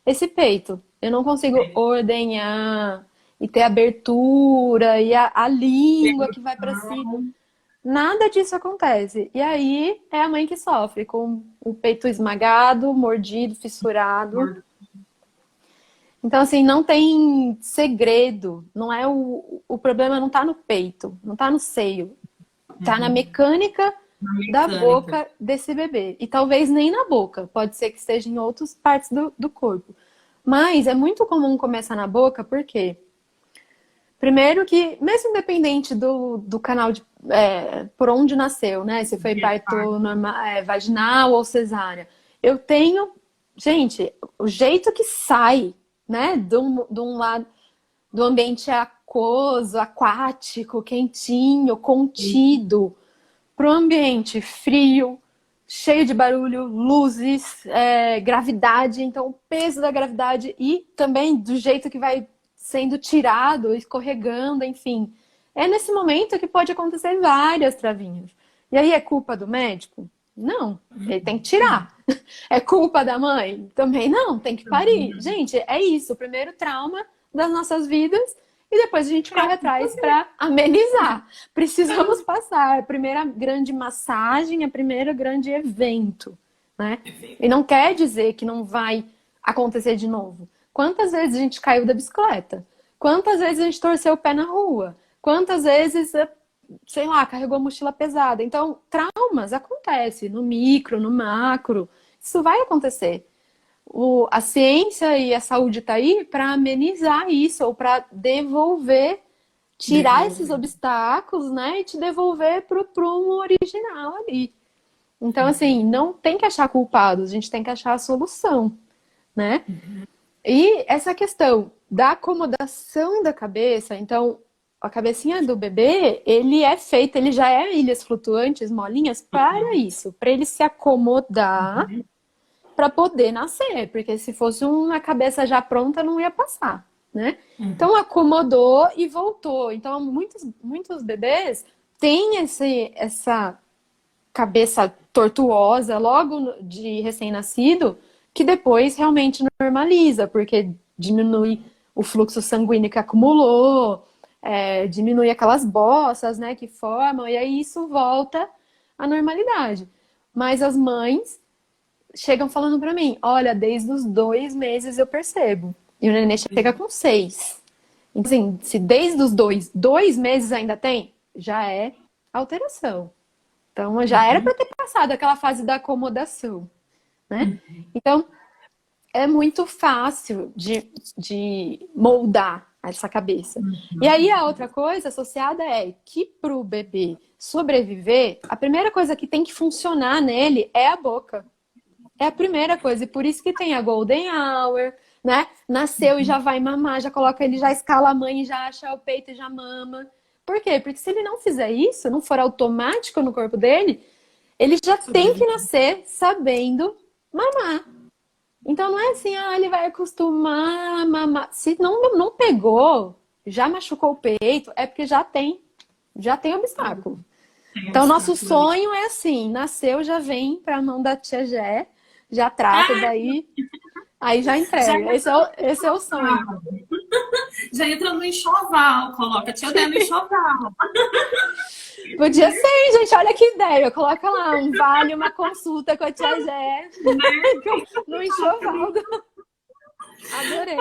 [SPEAKER 2] esse peito. Eu não consigo ordenhar e ter abertura e a língua que vai para cima. Nada disso acontece. E aí é a mãe que sofre com o peito esmagado, mordido, fissurado. Então, assim, não tem segredo. Não é o problema não tá no peito, não tá no seio. Tá na mecânica
[SPEAKER 1] Na
[SPEAKER 2] da
[SPEAKER 1] mecânica.
[SPEAKER 2] boca desse bebê. E talvez nem na boca. Pode ser que esteja em outras partes do corpo. Mas é muito comum começar na boca, porque primeiro que, mesmo independente do canal por onde nasceu, né? Se foi parto vaginal ou cesárea, eu tenho, gente, o jeito que sai, né? De um lado do ambiente aquoso, aquático, quentinho, contido, para o ambiente frio, cheio de barulho, luzes, gravidade, então o peso da gravidade e também do jeito que vai sendo tirado, escorregando, enfim. É nesse momento que pode acontecer várias travinhas. E aí é culpa do médico? Não, ele tem que tirar. É culpa da mãe? Também não, tem que parir. Gente, é isso, o primeiro trauma das nossas vidas e depois a gente corre atrás para amenizar. Precisamos passar a primeira grande massagem, a primeira grande evento, né? E não quer dizer que não vai acontecer de novo. Quantas vezes a gente caiu da bicicleta? Quantas vezes a gente torceu o pé na rua? Quantas vezes, sei lá, carregou a mochila pesada? Então, traumas acontecem no micro, no macro. Isso vai acontecer. A ciência e a saúde está aí para amenizar isso, ou para devolver, tirar esses obstáculos, né? E te devolver para o prumo original ali. Então, assim, não tem que achar culpados, a gente tem que achar a solução, né? E essa questão da acomodação da cabeça, então, a cabecinha do bebê, ele é feito, ele já é ilhas flutuantes, molinhas, para isso, para ele se acomodar para poder nascer, porque se fosse uma cabeça já pronta, não ia passar, né? Então, acomodou e voltou. Então, muitos bebês têm essa cabeça tortuosa logo de recém-nascido, que depois realmente normaliza, porque diminui o fluxo sanguíneo que acumulou, diminui aquelas bossas, né, que formam, e aí isso volta à normalidade. Mas as mães chegam falando pra mim, olha, desde os 2 meses eu percebo. E o nenê chega com 6. Então, assim, se desde os 2 meses ainda tem, já é alteração. Então, já era para ter passado aquela fase da acomodação, né? Então, é muito fácil de moldar essa cabeça. E aí, a outra coisa associada é que para o bebê sobreviver, a primeira coisa que tem que funcionar nele é a boca. É a primeira coisa. E por isso que tem a Golden Hour, né? Nasceu e já vai mamar, já coloca ele, já escala a mãe, já acha o peito e já mama. Por quê? Porque se ele não fizer isso, não for automático no corpo dele, ele já tem que nascer sabendo mamar. Então não é assim, ele vai acostumar a mamar. Se não pegou, já machucou o peito, é porque já tem obstáculo. Então nosso sonho é assim, nasceu, já vem para a mão da tia Gé, já trata, daí aí já entrega. Esse é o sonho.
[SPEAKER 1] Já entra no enxoval, coloca a tia Dé no enxoval.
[SPEAKER 2] Podia ser, gente. Olha que ideia. Coloca lá um vale, uma consulta com a tia Gé no enxoval. Adorei.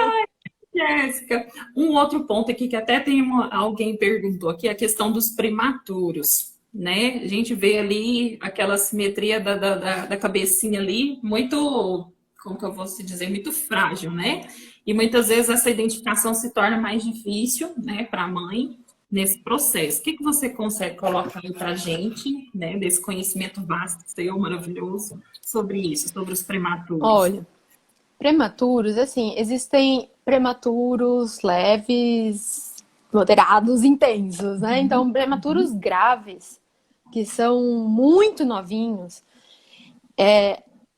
[SPEAKER 1] Jéssica, um outro ponto aqui que até tem alguém perguntou aqui, a questão dos prematuros, né? A gente vê ali aquela simetria da cabecinha ali, muito, como que eu vou se dizer, muito frágil, né? E muitas vezes essa identificação se torna mais difícil, né, para a mãe nesse processo. O que você consegue colocar aí para a gente, né, desse conhecimento vasto, seu, maravilhoso, sobre isso, sobre os prematuros?
[SPEAKER 2] Olha, prematuros, assim, existem prematuros leves, moderados, intensos, né? Então, prematuros graves, que são muito novinhos,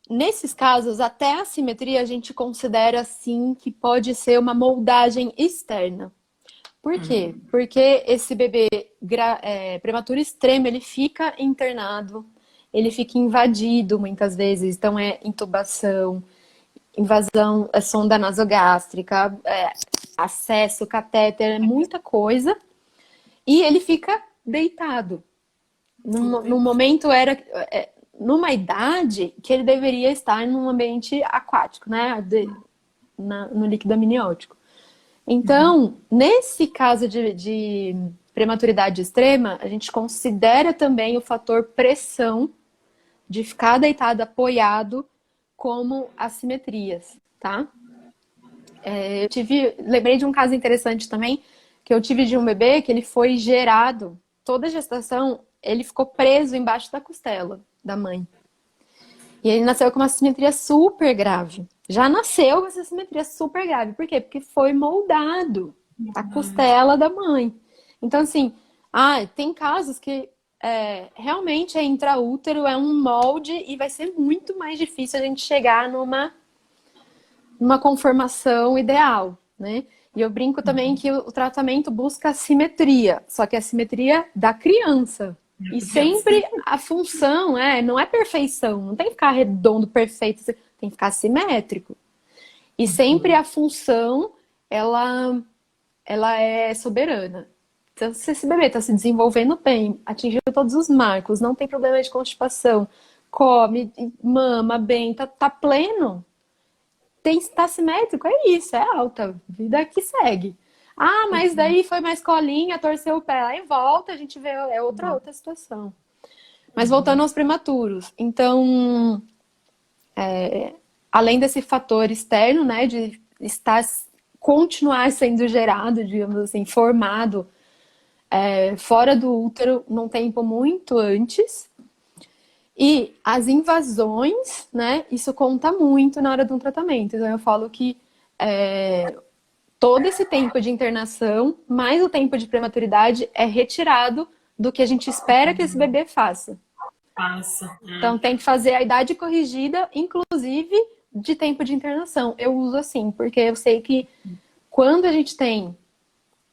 [SPEAKER 2] nesses casos, até a simetria a gente considera, assim, que pode ser uma moldagem externa. Por quê? Porque esse bebê prematuro extremo, ele fica internado, ele fica invadido muitas vezes, então é intubação, invasão, sonda nasogástrica, acesso, catéter, é muita coisa, e ele fica deitado. No momento numa idade que ele deveria estar num ambiente aquático, né? no líquido amniótico. Então, nesse caso de prematuridade extrema, a gente considera também o fator pressão de ficar deitado apoiado como assimetrias, tá? Lembrei de um caso interessante também, que eu tive de um bebê que ele foi gerado, toda a gestação, ele ficou preso embaixo da costela da mãe. E ele nasceu com uma assimetria super grave. Já nasceu com essa assimetria super grave. Por quê? Porque foi moldado a costela da mãe. Então, assim, tem casos que realmente é intraútero, é um molde e vai ser muito mais difícil a gente chegar numa conformação ideal, né? E eu brinco também que o tratamento busca a simetria, só que a simetria da criança. E sempre a função não é perfeição, não tem que ficar redondo, perfeito, tem que ficar simétrico. E sempre a função, ela é soberana. Então, se esse bebê está se desenvolvendo bem, atingiu todos os marcos, não tem problema de constipação, come, mama bem, tá pleno, tá simétrico, é isso, é alta, vida que segue. Mas daí foi mais colinha, torceu o pé, aí volta, a gente vê, é outra situação. Mas voltando aos prematuros, então, além desse fator externo, né, de continuar sendo gerado, digamos assim, formado fora do útero num tempo muito antes, e as invasões, né, isso conta muito na hora de um tratamento. Então eu falo que todo esse tempo de internação, mais o tempo de prematuridade, é retirado do que a gente espera que esse bebê faça. Então tem que fazer a idade corrigida, inclusive de tempo de internação. Eu uso assim, porque eu sei que quando a gente tem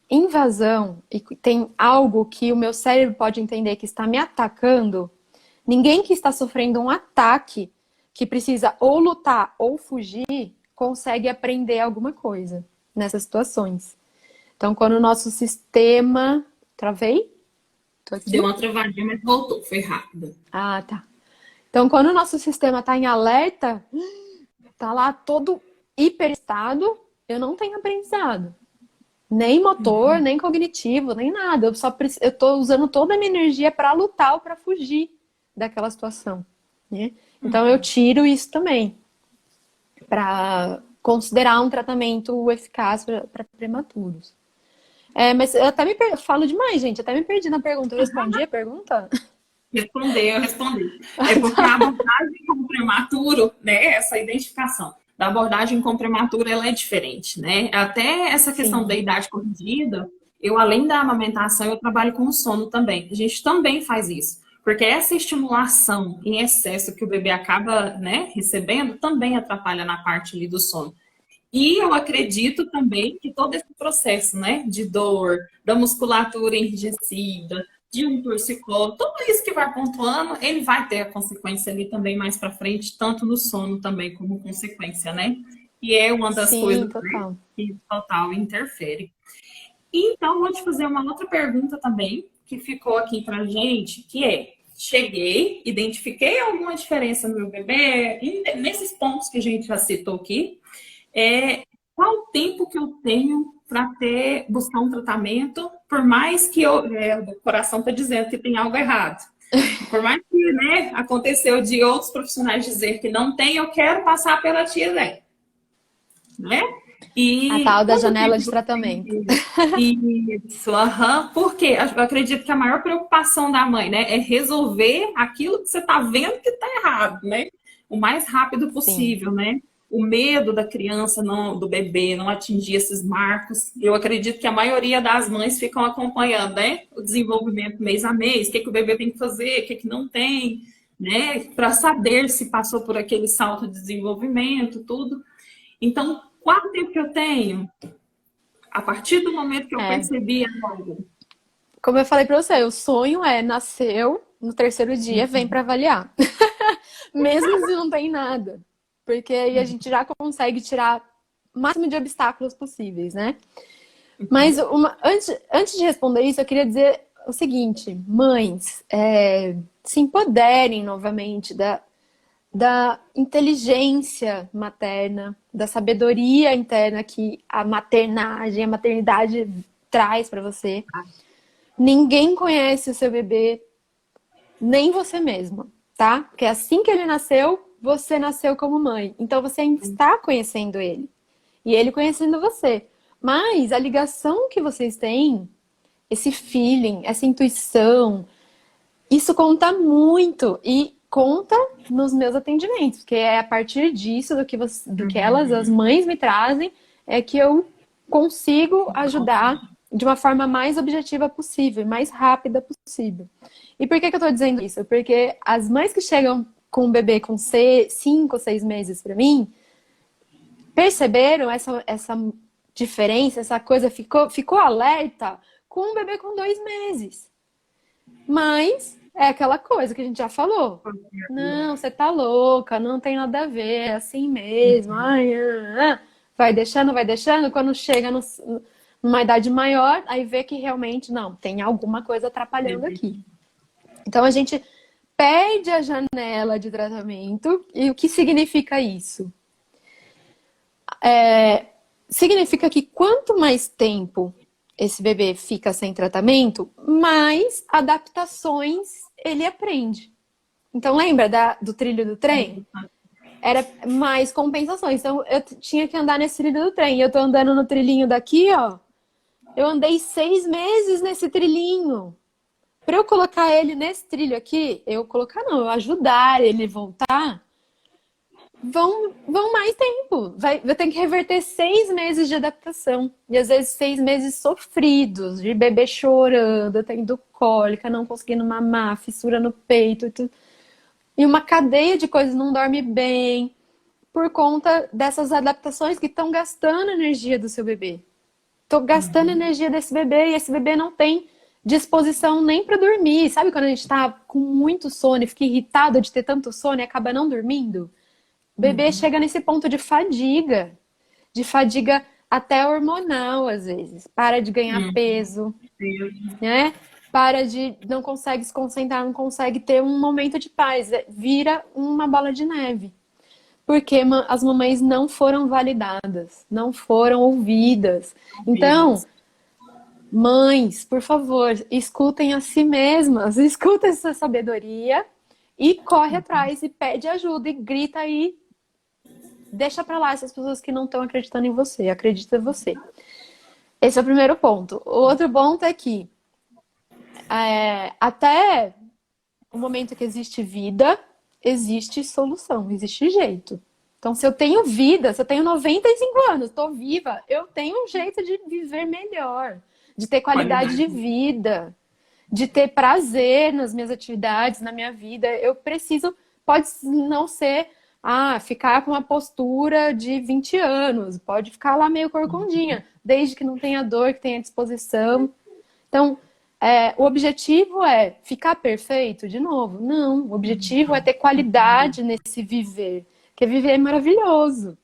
[SPEAKER 2] invasão e tem algo que o meu cérebro pode entender que está me atacando, ninguém que está sofrendo um ataque, que precisa ou lutar ou fugir, consegue aprender alguma coisa nessas situações. Então, quando o nosso sistema... Travei? Tô aqui.
[SPEAKER 1] Deu uma travadinha, mas voltou, foi rápido.
[SPEAKER 2] Tá. Então, quando o nosso sistema está em alerta, tá lá todo hiperestado, eu não tenho aprendizado. Nem motor, nem cognitivo, nem nada. Eu tô usando toda a minha energia para lutar ou para fugir daquela situação, né? Então, eu tiro isso também para considerar um tratamento eficaz para prematuros. Mas eu até falo demais, gente. Até me perdi na pergunta. Eu respondi a pergunta?
[SPEAKER 1] Eu respondi. É porque a abordagem com o prematuro, né, essa identificação da abordagem com o prematuro, ela é diferente, né? Até essa questão da idade corrigida, eu, além da amamentação, eu trabalho com o sono também. A gente também faz isso. Porque essa estimulação em excesso que o bebê acaba, né, recebendo também atrapalha na parte ali do sono. E eu acredito também que todo esse processo, né, de dor, da musculatura enrijecida, de um torcicolo, tudo isso que vai pontuando, ele vai ter a consequência ali também mais para frente, tanto no sono também como consequência, né? E é uma das coisas que total interfere. Então, vou te fazer uma outra pergunta também, que ficou aqui pra gente, que cheguei, identifiquei alguma diferença no meu bebê, nesses pontos que a gente já citou aqui, qual o tempo que eu tenho para buscar um tratamento, por mais que o coração está dizendo que tem algo errado. Por mais que, né, aconteceu de outros profissionais dizer que não tem, eu quero passar pela tia Zé. Né?
[SPEAKER 2] A tal da janela de tratamento.
[SPEAKER 1] Isso, porque eu acredito que a maior preocupação da mãe, né, é resolver aquilo que você está vendo que está errado, né? O mais rápido possível, né? O medo da criança, do bebê, não atingir esses marcos. Eu acredito que a maioria das mães ficam acompanhando, né? O desenvolvimento mês a mês, o que o bebê tem que fazer, o que não tem, né? Para saber se passou por aquele salto de desenvolvimento, tudo. Então, quanto tempo que eu tenho? A partir do momento que eu percebi algo.
[SPEAKER 2] Como eu falei para você, o sonho nasceu, no terceiro dia, vem para avaliar. Mesmo se não tem nada. Porque aí a gente já consegue tirar o máximo de obstáculos possíveis, né? Mas antes de responder isso, eu queria dizer o seguinte: mães, se empoderem novamente da inteligência materna, da sabedoria interna que a maternagem, a maternidade traz para você. Ninguém conhece o seu bebê, nem você mesma, tá? Porque assim que ele nasceu, você nasceu como mãe. Então você ainda está conhecendo ele. E ele conhecendo você. Mas a ligação que vocês têm, esse feeling, essa intuição, isso conta muito. E conta nos meus atendimentos. Porque é a partir disso, do que elas, as mães, me trazem, é que eu consigo ajudar de uma forma mais objetiva possível, mais rápida possível. E por que que eu tô dizendo isso? Porque as mães que chegam com um bebê com 5 ou 6 meses para mim, perceberam essa diferença, essa coisa, ficou alerta com um bebê com 2 meses. Mas é aquela coisa que a gente já falou. Não, você tá louca, não tem nada a ver, é assim mesmo. Ai, vai deixando, quando chega numa idade maior, aí vê que realmente não, tem alguma coisa atrapalhando aqui. Então a gente perde a janela de tratamento. E o que significa isso? Significa que quanto mais tempo esse bebê fica sem tratamento, mais adaptações ele aprende. Então lembra do trilho do trem? Era mais compensações. Então eu tinha que andar nesse trilho do trem. E eu tô andando no trilhinho daqui, ó. Eu andei 6 meses nesse trilhinho. Para eu colocar ele nesse trilho aqui, eu ajudar ele a voltar, vão mais tempo. Vai ter que reverter 6 meses de adaptação. E às vezes 6 meses sofridos, de bebê chorando, tendo cólica, não conseguindo mamar, fissura no peito. E uma cadeia de coisas, não dorme bem, por conta dessas adaptações que estão gastando energia do seu bebê. Tô gastando energia desse bebê e esse bebê não tem disposição nem para dormir. Sabe quando a gente tá com muito sono e fica irritado de ter tanto sono e acaba não dormindo? O bebê chega nesse ponto de fadiga até hormonal, às vezes. Para de ganhar peso, né? Não consegue se concentrar, não consegue ter um momento de paz. Vira uma bola de neve. Porque as mamães não foram validadas, não foram ouvidas. Então, mães, por favor, escutem a si mesmas, escutem essa sabedoria e corre atrás e pede ajuda e grita aí. Deixa pra lá essas pessoas que não estão acreditando em você, acredita em você. Esse é o primeiro ponto. O outro ponto é que até o momento que existe vida, existe solução, existe jeito. Então, se eu tenho vida, se eu tenho 95 anos, estou viva, eu tenho um jeito de viver melhor, de ter qualidade de vida, de ter prazer nas minhas atividades, na minha vida. Eu preciso, pode não ser, ficar com uma postura de 20 anos, pode ficar lá meio corcundinha, desde que não tenha dor, que tenha disposição. Então, o objetivo é ficar perfeito de novo? Não, o objetivo é ter qualidade nesse viver, porque viver é maravilhoso.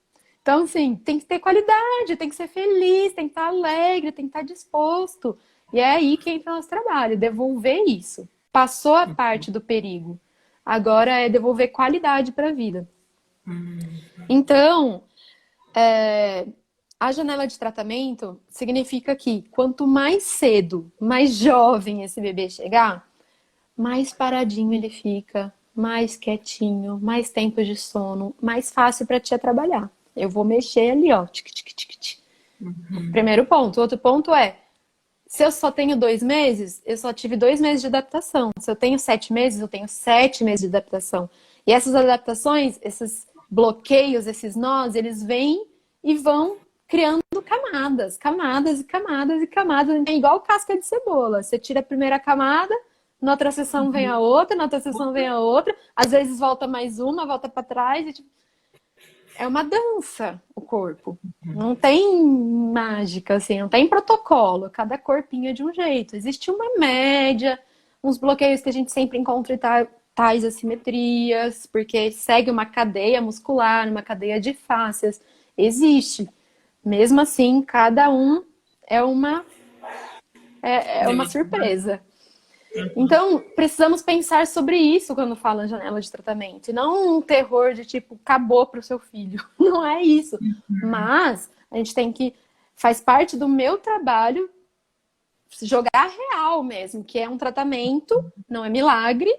[SPEAKER 2] Então, assim, tem que ter qualidade, tem que ser feliz, tem que estar alegre, tem que estar disposto. E é aí que entra o nosso trabalho, devolver isso. Passou a parte do perigo, agora é devolver qualidade para a vida. Então, a janela de tratamento significa que quanto mais cedo, mais jovem esse bebê chegar, mais paradinho ele fica, mais quietinho, mais tempo de sono, mais fácil para tia trabalhar. Eu vou mexer ali, ó. Tic, tic, tic, tic. Primeiro ponto. Outro ponto é, se eu só tenho 2 meses, eu só tive 2 meses de adaptação. Se eu tenho 7 meses, eu tenho 7 meses de adaptação. E essas adaptações, esses bloqueios, esses nós, eles vêm e vão criando camadas, camadas e camadas e camadas. É igual casca de cebola. Você tira a primeira camada, na outra sessão vem a outra, na outra sessão vem a outra. Às vezes volta mais uma, volta para trás. E, é uma dança o corpo. Não tem mágica, assim, não tem protocolo. Cada corpinho é de um jeito. Existe uma média, uns bloqueios que a gente sempre encontra em tais assimetrias, porque segue uma cadeia muscular, uma cadeia de fáscias. Existe. Mesmo assim, cada um é uma surpresa. Então, precisamos pensar sobre isso quando fala em janela de tratamento. E não um terror de tipo, acabou para o seu filho. Não é isso. Mas a gente tem que. Faz parte do meu trabalho jogar real mesmo, que é um tratamento, não é milagre.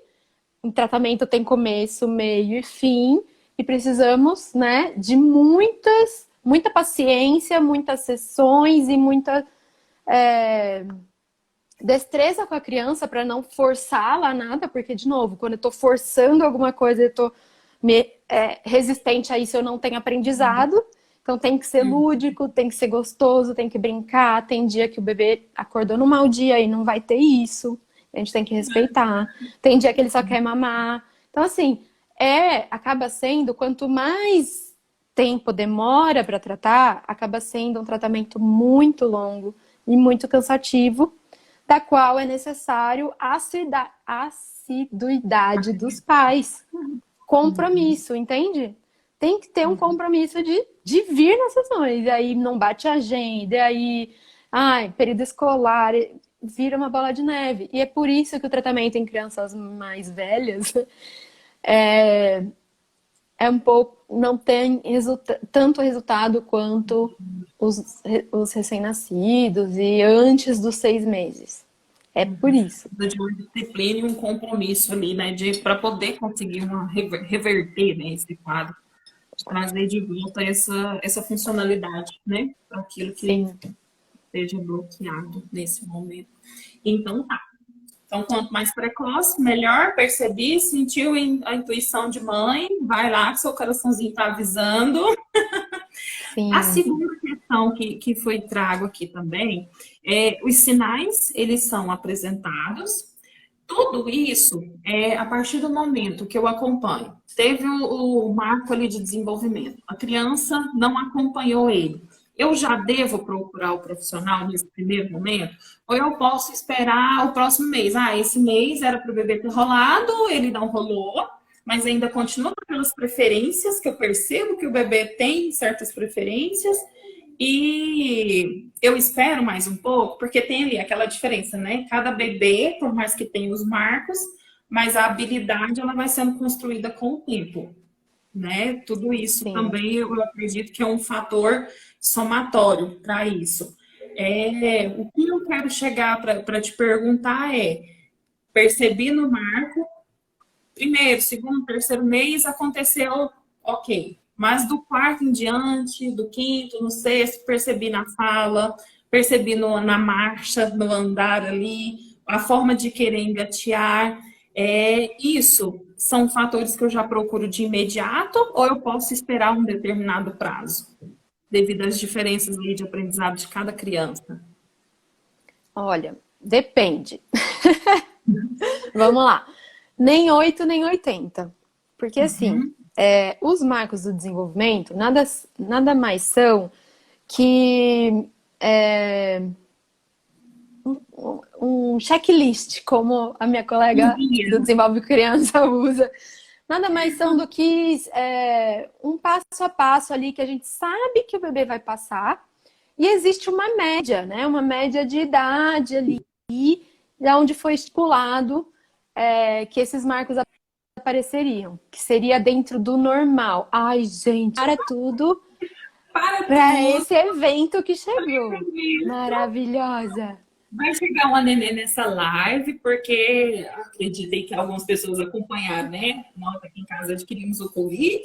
[SPEAKER 2] Um tratamento tem começo, meio e fim. E precisamos, né, de muita paciência, muitas sessões e muita. Destreza com a criança para não forçá-la nada, porque, de novo, quando eu estou forçando alguma coisa, eu estou resistente a isso, eu não tenho aprendizado. Então tem que ser lúdico, tem que ser gostoso, tem que brincar. Tem dia que o bebê acordou num mau dia e não vai ter isso. A gente tem que respeitar. Tem dia que ele só quer mamar. Então, assim, acaba sendo, quanto mais tempo demora para tratar, acaba sendo um tratamento muito longo e muito cansativo, da qual é necessário a assiduidade dos pais. Compromisso, entende? Tem que ter um compromisso de vir nas sessões. E aí não bate a agenda, e aí, período escolar, vira uma bola de neve. E é por isso que o tratamento em crianças mais velhas um pouco, não tem tanto resultado quanto os recém-nascidos e antes dos 6 meses. É por isso.
[SPEAKER 1] De uma disciplina e um compromisso ali, né? Para poder conseguir reverter, né, esse quadro, trazer de volta essa funcionalidade, né? Para aquilo que
[SPEAKER 2] Sim.
[SPEAKER 1] esteja bloqueado nesse momento. Então, tá. Então, quanto mais precoce, melhor. Percebi, sentiu a intuição de mãe, vai lá que seu coraçãozinho está avisando.
[SPEAKER 2] Sim.
[SPEAKER 1] A segunda questão que foi trago aqui também os sinais, eles são apresentados. Tudo isso é a partir do momento que eu acompanho. Teve o marco ali de desenvolvimento. A criança não acompanhou ele. Eu já devo procurar o profissional nesse primeiro momento? Ou eu posso esperar o próximo mês? Esse mês era para o bebê ter rolado, ele não rolou, mas ainda continua pelas preferências, que eu percebo que o bebê tem certas preferências, e eu espero mais um pouco, porque tem ali aquela diferença, né? Cada bebê, por mais que tenha os marcos, mas a habilidade ela vai sendo construída com o tempo, né? Tudo isso
[SPEAKER 2] Sim.
[SPEAKER 1] também eu acredito que é um fator somatório para isso. O que eu quero chegar para te perguntar percebi no marco, primeiro, segundo, terceiro mês aconteceu, ok. Mas do quarto em diante, do quinto, no sexto, percebi na fala, percebi na marcha, no andar ali, a forma de querer engatear. Isso são fatores que eu já procuro de imediato ou eu posso esperar um determinado prazo, devido às diferenças ali de aprendizado de cada criança?
[SPEAKER 2] Olha, depende. Vamos lá. Nem 8, nem 80. Porque, assim, os marcos do desenvolvimento nada mais são que um checklist, como a minha colega do Desenvolve Criança usa. Nada mais são do que um passo a passo ali que a gente sabe que o bebê vai passar. E existe uma média, né? Uma média de idade ali, onde foi estipulado que esses marcos apareceriam, que seria dentro do normal. Ai, gente, para tudo para esse evento que chegou. Maravilhosa.
[SPEAKER 1] Vai chegar uma neném nessa live, porque acreditei que algumas pessoas acompanharam, né? Nós aqui em casa adquirimos o Covid,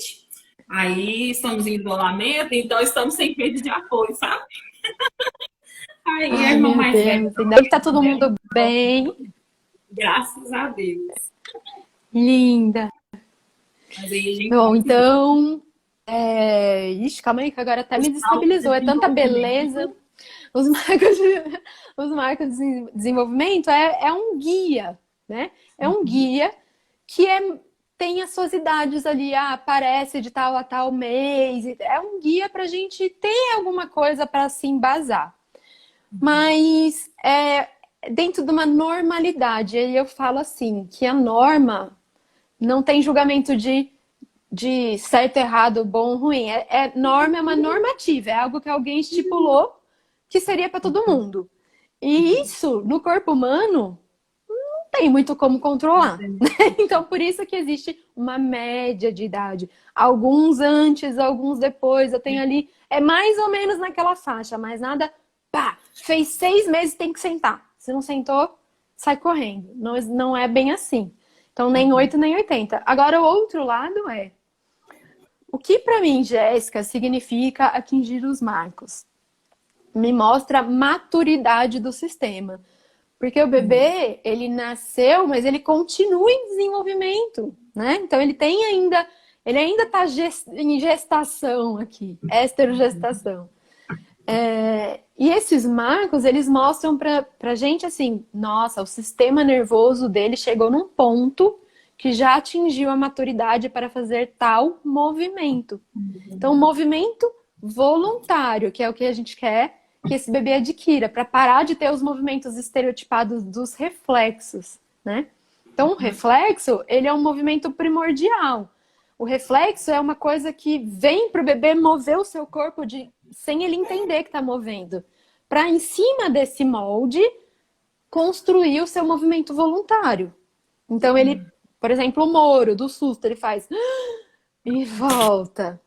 [SPEAKER 1] aí estamos em isolamento, então estamos sem rede de apoio, sabe? Aí, a
[SPEAKER 2] Ai,
[SPEAKER 1] irmã
[SPEAKER 2] meu
[SPEAKER 1] mais velha.
[SPEAKER 2] Deus, ainda que tá todo mundo bem.
[SPEAKER 1] Graças a Deus.
[SPEAKER 2] Linda.
[SPEAKER 1] Mas aí, gente,
[SPEAKER 2] Bom, então. Ixi, calma aí, que agora até me desestabilizou. É tanta beleza. Os marcos de desenvolvimento é um guia, né? É um guia que tem as suas idades ali, aparece de tal a tal mês. É um guia para a gente ter alguma coisa para se embasar. Mas dentro de uma normalidade. E eu falo assim, que a norma não tem julgamento de certo, errado, bom, ruim. Norma é uma normativa, é algo que alguém estipulou que seria para todo mundo. E isso, no corpo humano, tem muito como controlar. Então, por isso que existe uma média de idade. Alguns antes, alguns depois. Eu tenho ali, é mais ou menos naquela faixa, mas nada, pá, fez 6 meses, tem que sentar. Se não sentou, sai correndo. Não, não é bem assim. Então, nem 8, nem 80. Agora, o outro lado é, o que para mim, Jéssica, significa atingir os marcos? Me mostra a maturidade do sistema. Porque o bebê, ele nasceu, mas ele continua em desenvolvimento, né? Então ele ainda está em gestação aqui, esterogestação. E esses marcos, eles mostram pra gente assim, nossa, o sistema nervoso dele chegou num ponto que já atingiu a maturidade para fazer tal movimento. Então, movimento voluntário, que é o que a gente quer que esse bebê adquira, para parar de ter os movimentos estereotipados dos reflexos, né? Então, o reflexo, ele é um movimento primordial. O reflexo é uma coisa que vem para o bebê mover o seu corpo sem ele entender que está movendo. Para, em cima desse molde, construir o seu movimento voluntário. Então, ele, por exemplo, o Moro, do susto, ele faz e volta.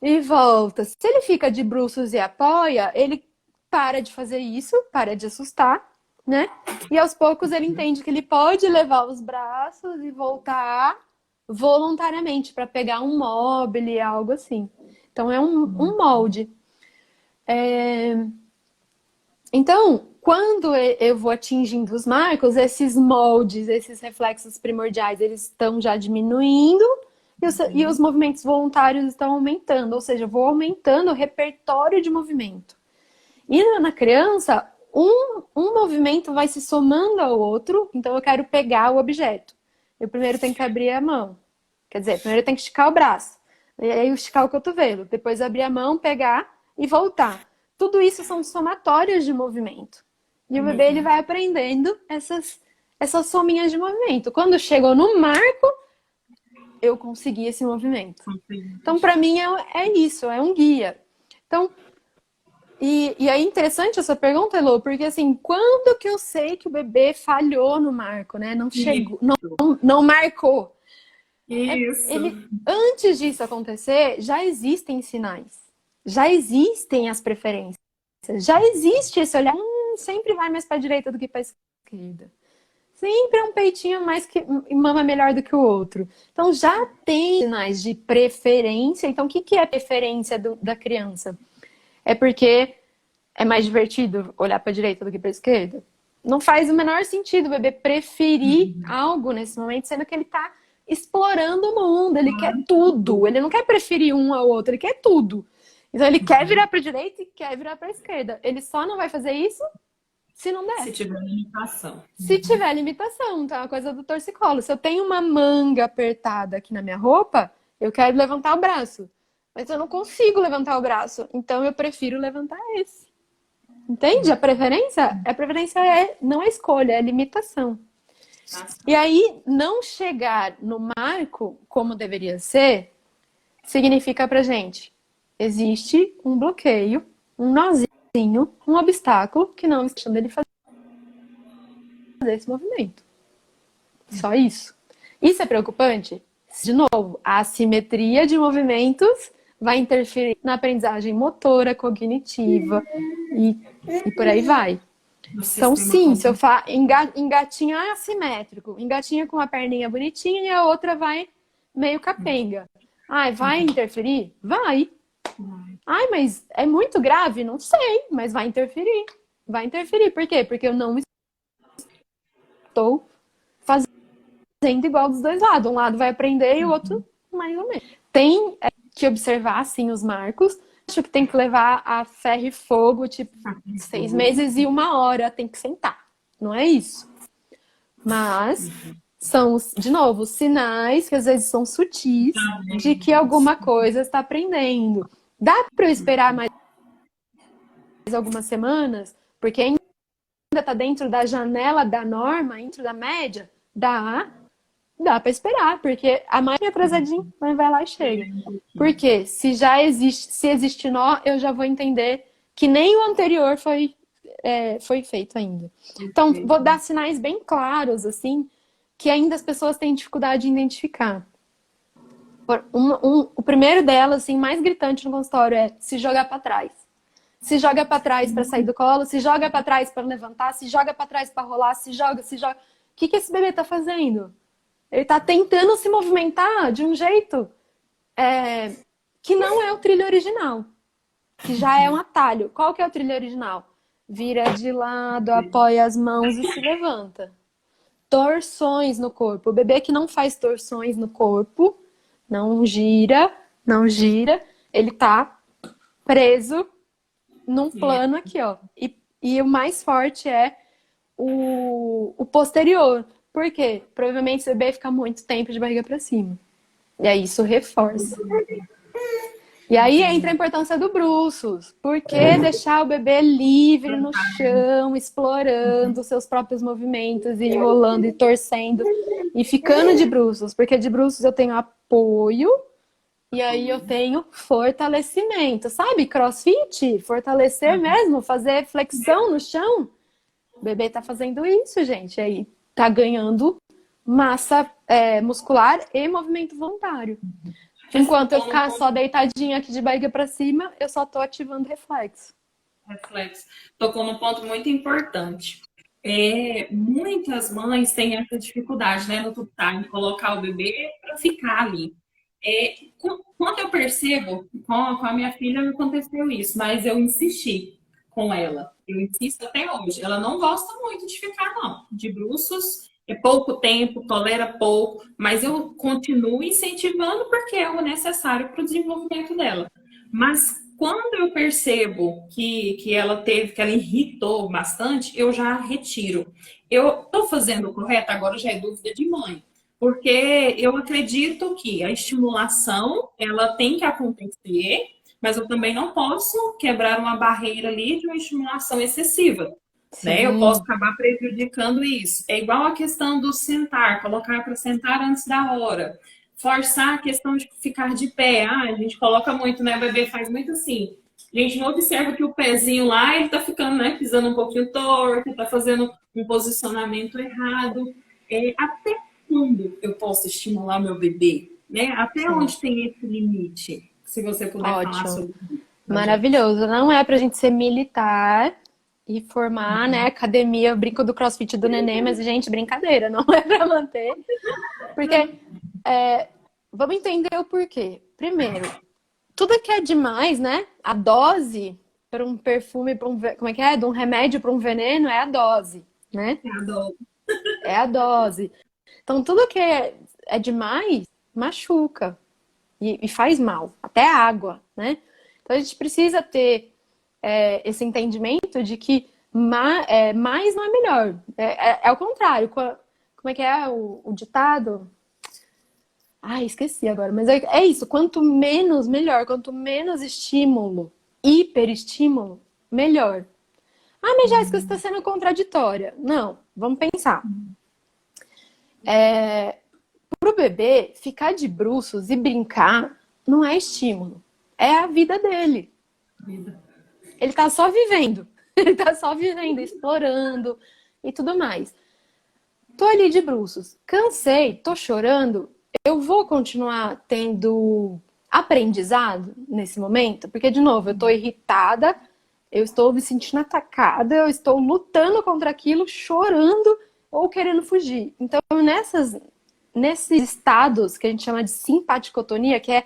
[SPEAKER 2] E volta. Se ele fica de bruços e apoia, ele para de fazer isso, para de assustar, né? E aos poucos ele entende que ele pode levar os braços e voltar voluntariamente para pegar um móvel, algo assim. Então é um molde. Então, quando eu vou atingindo os marcos, esses moldes, esses reflexos primordiais, eles estão já diminuindo. E os movimentos voluntários estão aumentando, ou seja, eu vou aumentando o repertório de movimento. E na criança, um movimento vai se somando ao outro, então eu quero pegar o objeto. Eu primeiro tenho que abrir a mão. Quer dizer, primeiro eu tenho que esticar o braço, e aí esticar o cotovelo, depois abrir a mão, pegar e voltar. Tudo isso são somatórios de movimento. E o bebê ele vai aprendendo essas sominhas de movimento. Quando chegou no marco, eu consegui esse movimento. Então, para mim, é isso, é um guia. Então, e é interessante essa pergunta, Elô, porque assim, quando que eu sei que o bebê falhou no marco, né? Não chegou, não marcou.
[SPEAKER 1] Isso.
[SPEAKER 2] Antes disso acontecer, já existem sinais. Já existem as preferências. Já existe esse olhar, sempre vai mais para a direita do que para a esquerda. Sempre é um peitinho mais que mama melhor do que o outro. Então já tem sinais de preferência. Então o que é a preferência da criança? É porque é mais divertido olhar para a direita do que para a esquerda? Não faz o menor sentido o bebê preferir algo nesse momento, sendo que ele está explorando o mundo, ele quer tudo. Ele não quer preferir um ao outro, ele quer tudo. Então ele quer virar para a direita e quer virar para a esquerda. Ele só não vai fazer isso se não der.
[SPEAKER 1] Se tiver limitação.
[SPEAKER 2] Se tiver limitação, então é uma coisa do torcicolo. Se eu tenho uma manga apertada aqui na minha roupa, eu quero levantar o braço. Mas eu não consigo levantar o braço. Então eu prefiro levantar esse. Entende? A preferência não é escolha, é limitação. E aí, não chegar no marco como deveria ser, significa pra gente, existe um bloqueio, um nozinho, um obstáculo que não está deixando ele fazer esse movimento. Só isso. Isso é preocupante? De novo, a assimetria de movimentos vai interferir na aprendizagem motora, cognitiva e por aí vai. Então, sim, se eu engatinhar assimétrico, engatinha com uma perninha bonitinha e a outra vai meio capenga. Ai, vai interferir? Vai. Ai, mas é muito grave? Não sei, mas vai interferir. Vai interferir. Por quê? Porque eu não estou fazendo igual dos dois lados. Um lado vai aprender e o outro mais ou menos. Tem que observar, sim, os marcos. Acho que tem que levar a ferro e fogo, tipo, 6 meses e 1 hora, tem que sentar. Não é isso. Mas são, de novo, sinais que às vezes são sutis de que alguma coisa está aprendendo. Dá para eu esperar mais algumas semanas? Porque ainda está dentro da janela da norma, dentro da média? Dá para esperar, porque a mais atrasadinho, mas vai lá e chega. Porque se existe nó, eu já vou entender que nem o anterior foi foi feito ainda. Então, vou dar sinais bem claros, assim, que ainda as pessoas têm dificuldade em identificar. O primeiro delas, assim, mais gritante no consultório é se jogar para trás. Se joga para trás para sair do colo, se joga para trás para levantar, se joga para trás para rolar, se joga, se joga. O que esse bebê tá fazendo? Ele tá tentando se movimentar de um jeito que não é o trilho original, que já é um atalho. Qual que é o trilho original? Vira de lado, apoia as mãos e se levanta. Torções no corpo. O bebê que não faz torções no corpo, não gira, ele tá preso num plano aqui, ó. E o mais forte é o posterior. Por quê? Provavelmente o bebê fica muito tempo de barriga para cima. E aí isso reforça. E aí entra a importância do bruços. Por que deixar o bebê livre no chão, explorando seus próprios movimentos, e rolando e torcendo e ficando de bruços? Porque de bruços eu tenho apoio e aí eu tenho fortalecimento. Sabe, CrossFit? Fortalecer mesmo, fazer flexão no chão. O bebê tá fazendo isso, gente. Aí tá ganhando massa muscular e movimento voluntário. Enquanto eu ficar só deitadinha aqui de barriga para cima, eu só tô ativando reflexo.
[SPEAKER 1] Tocou num ponto muito importante. Muitas mães têm essa dificuldade, né, no time, colocar o bebê para ficar ali. Quando eu percebo, com a minha filha não aconteceu isso, mas eu insisti com ela. Eu insisto até hoje. Ela não gosta muito de ficar, não, de bruços. É pouco tempo, tolera pouco, mas eu continuo incentivando porque é o necessário para o desenvolvimento dela. Mas quando eu percebo que ela irritou bastante, eu já retiro. Eu estou fazendo o correto, agora já é dúvida de mãe, porque eu acredito que a estimulação ela tem que acontecer, mas eu também não posso quebrar uma barreira ali de uma estimulação excessiva. Né? Eu posso acabar prejudicando isso. É igual a questão do sentar, colocar para sentar antes da hora. Forçar a questão de ficar de pé. A gente coloca muito, né? O bebê faz muito assim. A gente não observa que o pezinho lá, ele tá ficando, né? Pisando um pouquinho torto, tá fazendo um posicionamento errado. Até quando eu posso estimular meu bebê? Né? Até onde tem esse limite? Se você puder falar sobre isso.
[SPEAKER 2] Maravilhoso. Não é pra gente ser militar e formar, né, academia, eu brinco do CrossFit do neném, mas, gente, brincadeira, não é pra manter. Porque, vamos entender o porquê. Primeiro, tudo que é demais, né, a dose para um perfume, para um, como é que é? De um remédio para um veneno é a dose, né? É a dose. Então, tudo que é demais machuca e faz mal, até a água, né? Então, a gente precisa ter esse entendimento de que mais não é melhor. É o contrário. Como é que é o ditado? Ai, esqueci agora. Mas é isso. Quanto menos, melhor. Quanto menos estímulo, hiperestímulo, melhor. Ah, mas Jéssica, você está sendo contraditória. Não, vamos pensar. Para o bebê, ficar de bruços e brincar não é estímulo. É a vida dele. Ele tá só vivendo. Ele tá só vivendo, explorando e tudo mais. Tô ali de bruços. Cansei, tô chorando. Eu vou continuar tendo aprendizado nesse momento? Porque, de novo, eu tô irritada, eu estou me sentindo atacada, eu estou lutando contra aquilo, chorando ou querendo fugir. Então, nesses estados que a gente chama de simpaticotonia, que é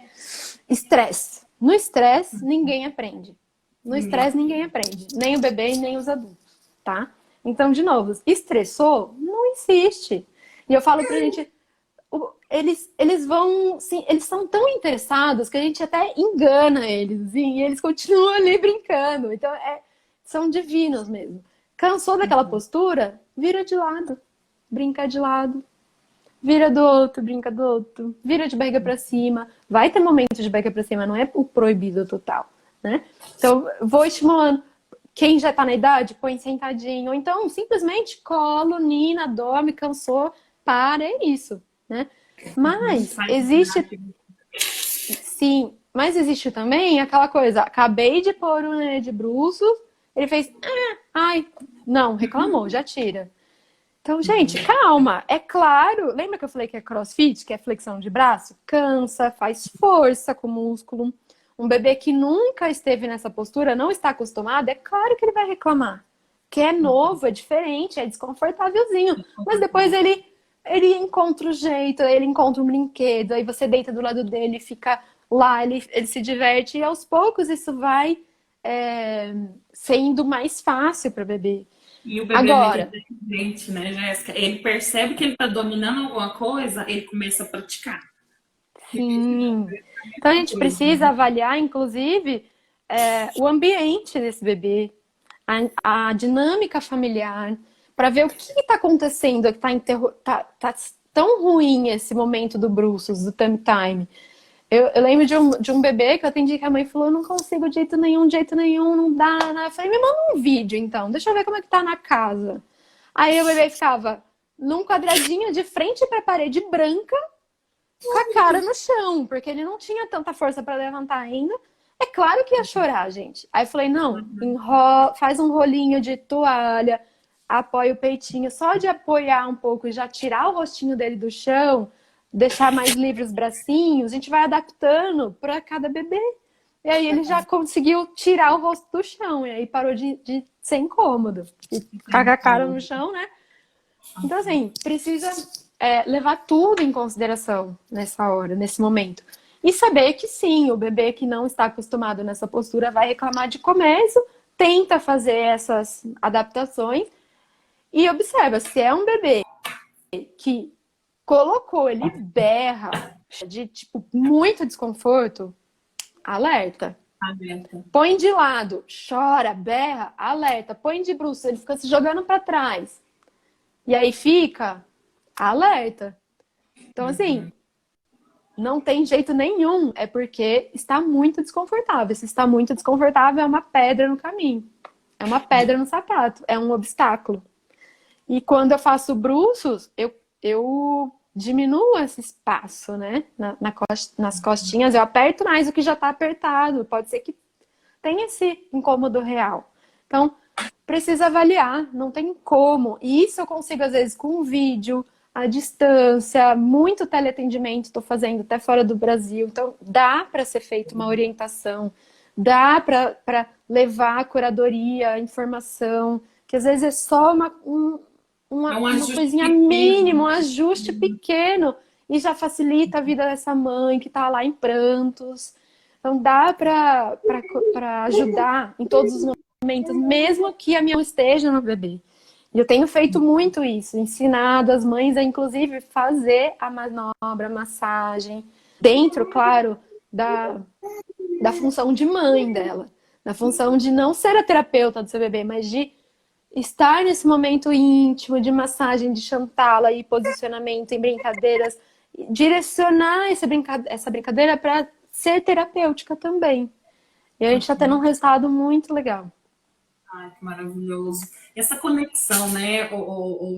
[SPEAKER 2] estresse. No estresse, ninguém aprende. No estresse, ninguém aprende. Nem o bebê, nem os adultos, tá? Então, de novo, estressou? Não insiste. E eu falo pra gente, eles vão, sim, eles são tão interessados que a gente até engana eles, e eles continuam ali brincando. Então, são divinos mesmo. Cansou daquela postura? Vira de lado. Brinca de lado. Vira do outro, brinca do outro. Vira de barriga pra cima. Vai ter momentos de barriga pra cima, não é o proibido total, né? Então, vou estimulando. Quem já tá na idade, põe sentadinho. Ou então, simplesmente colo, nina, dorme, cansou, para, é isso, né? Mas existe... Sim, mas existe também aquela coisa. Acabei de pôr o nenê de bruços, ele fez... Ai, não, reclamou, já tira. Então, gente, calma. É claro, lembra que eu falei que é CrossFit, que é flexão de braço? Cansa, faz força com o músculo. Um bebê que nunca esteve nessa postura, não está acostumado, é claro que ele vai reclamar. Que é novo, é diferente, é desconfortávelzinho. Mas depois ele encontra o jeito, ele encontra um brinquedo, aí você deita do lado dele, fica lá, ele se diverte, e aos poucos isso vai sendo mais fácil para o bebê.
[SPEAKER 1] E o bebê é muito
[SPEAKER 2] Agora,
[SPEAKER 1] inteligente, né, Jéssica? Ele percebe que ele está dominando alguma coisa, ele começa a praticar.
[SPEAKER 2] sim. Então a gente
[SPEAKER 1] Coisa,
[SPEAKER 2] precisa
[SPEAKER 1] né?
[SPEAKER 2] avaliar, inclusive, o ambiente desse bebê, a dinâmica familiar, para ver o que está acontecendo, que tá tão ruim esse momento do Bruços, do tummy time. Eu lembro de um bebê que eu atendi que a mãe falou, não consigo de jeito nenhum, não dá, né? Eu falei, me manda um vídeo então, deixa eu ver como é que tá na casa. Aí o bebê ficava num quadradinho de frente para a parede branca, com a cara no chão, porque ele não tinha tanta força para levantar ainda. É claro que ia chorar, gente. Aí eu falei, não, faz um rolinho de toalha, apoia o peitinho, só de apoiar um pouco e já tirar o rostinho dele do chão, deixar mais livre os bracinhos, a gente vai adaptando para cada bebê. E aí ele já conseguiu tirar o rosto do chão, e aí parou de ser incômodo. E ficar com a cara no chão, né? Então, assim, precisa levar tudo em consideração nessa hora, nesse momento. E saber que sim, o bebê que não está acostumado nessa postura vai reclamar de começo, tenta fazer essas adaptações e observa, se é um bebê que colocou, ele berra de, tipo, muito desconforto, alerta.
[SPEAKER 1] Aberta.
[SPEAKER 2] Põe de lado, chora, berra, alerta. Põe de bruços, ele fica se jogando para trás. E aí fica alerta. Então, assim, não tem jeito nenhum. É porque está muito desconfortável. Se está muito desconfortável, é uma pedra no caminho. É uma pedra no sapato. É um obstáculo. E quando eu faço bruços, eu diminuo esse espaço, né? Nas costinhas. Eu aperto mais o que já está apertado. Pode ser que tenha esse incômodo real. Então, precisa avaliar, não tem como. E isso eu consigo, às vezes, com um vídeo, à distância, muito teleatendimento estou fazendo até fora do Brasil. Então, dá para ser feita uma orientação, dá para levar a curadoria, a informação, que às vezes é só
[SPEAKER 1] É um
[SPEAKER 2] uma
[SPEAKER 1] ajuste
[SPEAKER 2] coisinha
[SPEAKER 1] pequeno.
[SPEAKER 2] mínima, um ajuste pequeno, e já facilita a vida dessa mãe que está lá em prantos. Então, dá para ajudar em todos os momentos, mesmo que a minha não esteja no bebê. E eu tenho feito muito isso, ensinado as mães a, inclusive, fazer a manobra, a massagem, dentro, claro, da função de mãe dela, da função de não ser a terapeuta do seu bebê, mas de estar nesse momento íntimo de massagem, de chantá-la e posicionamento em brincadeiras, direcionar essa brincadeira para ser terapêutica também. E a gente está tendo um resultado muito legal.
[SPEAKER 1] Ai, que maravilhoso. Essa conexão, né,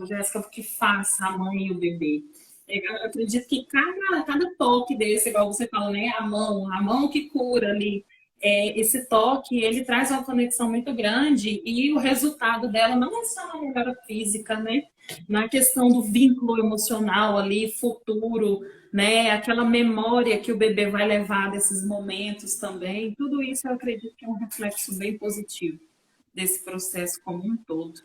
[SPEAKER 1] Jéssica, o que faz a mãe e o bebê? Eu acredito que cada toque desse, igual você falou, né, a mão que cura ali, esse toque, ele traz uma conexão muito grande e o resultado dela não é só na melhora física, né, na questão do vínculo emocional ali, futuro, né, aquela memória que o bebê vai levar desses momentos também, tudo isso eu acredito que é um reflexo bem positivo desse processo como um todo.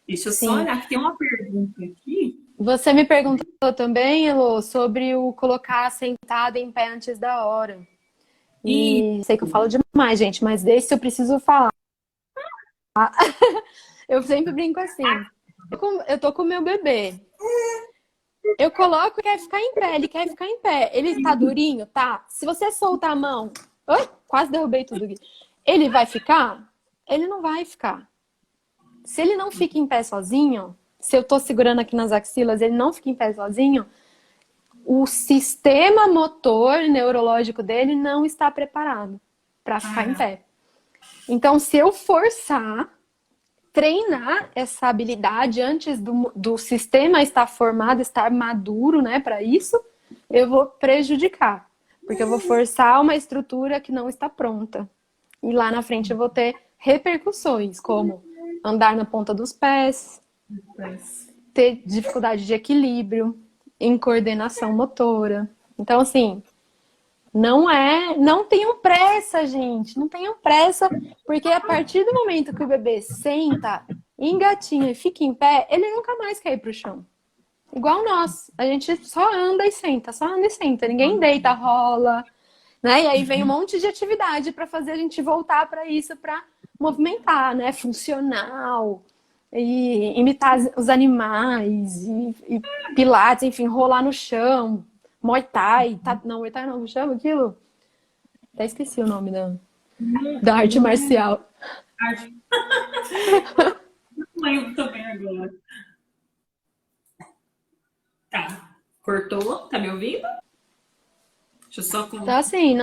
[SPEAKER 1] Deixa eu só
[SPEAKER 2] Sim.
[SPEAKER 1] olhar que tem uma pergunta aqui.
[SPEAKER 2] Você me perguntou também, Elô, sobre o colocar sentado em pé antes da hora.
[SPEAKER 1] E
[SPEAKER 2] E sei que eu falo demais, gente, mas desse eu preciso falar. Eu sempre brinco assim. Eu tô com o meu bebê. Eu coloco e quer ficar em pé, ele quer ficar em pé. Ele tá durinho? Tá. Se você soltar a mão. Oi, quase derrubei tudo aqui. Ele vai ficar? Ele não vai ficar. Se ele não fica em pé sozinho, se eu tô segurando aqui nas axilas, ele não fica em pé sozinho, o sistema motor neurológico dele não está preparado para ficar em pé. Então, se eu forçar, treinar essa habilidade antes do sistema estar formado, estar maduro, né, para isso, eu vou prejudicar. Porque eu vou forçar uma estrutura que não está pronta. E lá na frente eu vou ter repercussões, como andar na ponta dos pés, ter dificuldade de equilíbrio, em coordenação motora. Então, assim, não tenham pressa, gente, não tenham pressa, porque a partir do momento que o bebê senta, engatinha e fica em pé, ele nunca mais quer ir pro chão. Igual nós, a gente só anda e senta, só anda e senta, ninguém deita, rola, né? E aí vem um monte de atividade para fazer a gente voltar para isso, para movimentar, né? Funcional, e imitar os animais, e pilates, enfim, rolar no chão, Muay Thai, não, Muay Thai não, como chama aquilo? Até esqueci o nome da arte marcial.
[SPEAKER 1] Não lembro também agora. Tá. Cortou? Tá me ouvindo? Deixa eu só
[SPEAKER 2] Então, assim,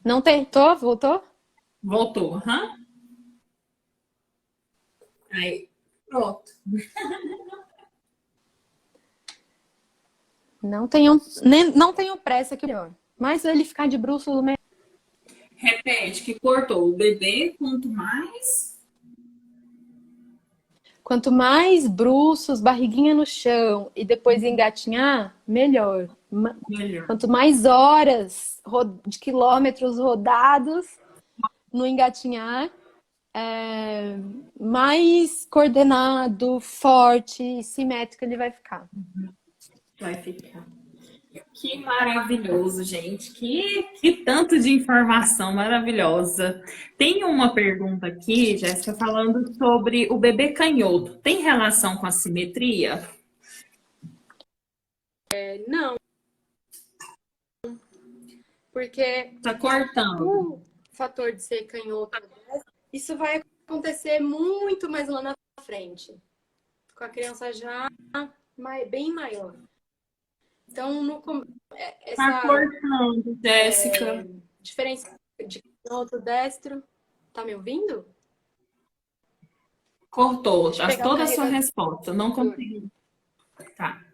[SPEAKER 2] não tentou, voltou?
[SPEAKER 1] Voltou, aham. Aí, pronto.
[SPEAKER 2] Não tenham pressa que é melhor. Mas ele ficar de bruços no meio.
[SPEAKER 1] Repete que cortou. O bebê, quanto mais.
[SPEAKER 2] Quanto mais bruços, barriguinha no chão e depois engatinhar, melhor.
[SPEAKER 1] Melhor.
[SPEAKER 2] Quanto mais horas de quilômetros rodados no engatinhar, mais coordenado, forte, simétrico ele vai ficar.
[SPEAKER 1] Vai ficar. Que maravilhoso, gente. Que tanto de informação maravilhosa. Tem uma pergunta aqui, Jéssica, falando sobre o bebê canhoto. Tem relação com a simetria?
[SPEAKER 2] Não, porque
[SPEAKER 1] Tá cortando.
[SPEAKER 2] o fator de ser canhoto, isso vai acontecer muito mais lá na frente, com a criança já bem maior. Então,
[SPEAKER 1] Tá cortando, Jéssica.
[SPEAKER 2] diferença de canhoto destro, tá me ouvindo?
[SPEAKER 1] Cortou
[SPEAKER 2] Deixa eu pegar
[SPEAKER 1] toda
[SPEAKER 2] o
[SPEAKER 1] a sua
[SPEAKER 2] carregador.
[SPEAKER 1] resposta. Não consegui. Tá.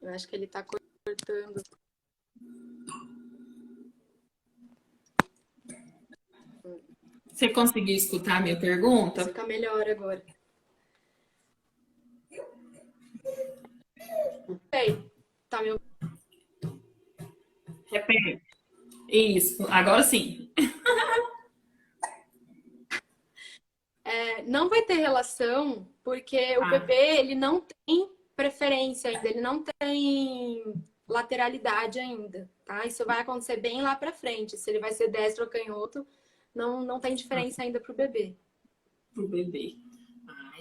[SPEAKER 2] Eu acho que ele tá cortando.
[SPEAKER 1] Você conseguiu escutar a minha pergunta?
[SPEAKER 2] Fica melhor agora. Ei, tá me ouvindo?
[SPEAKER 1] Repete. Isso, agora sim.
[SPEAKER 2] Não vai ter relação, porque o bebê, ele não tem preferência ainda, ele não tem lateralidade ainda, tá? Isso vai acontecer bem lá pra frente. Se ele vai ser destro ou canhoto, não tem diferença ainda pro bebê.
[SPEAKER 1] Pro bebê.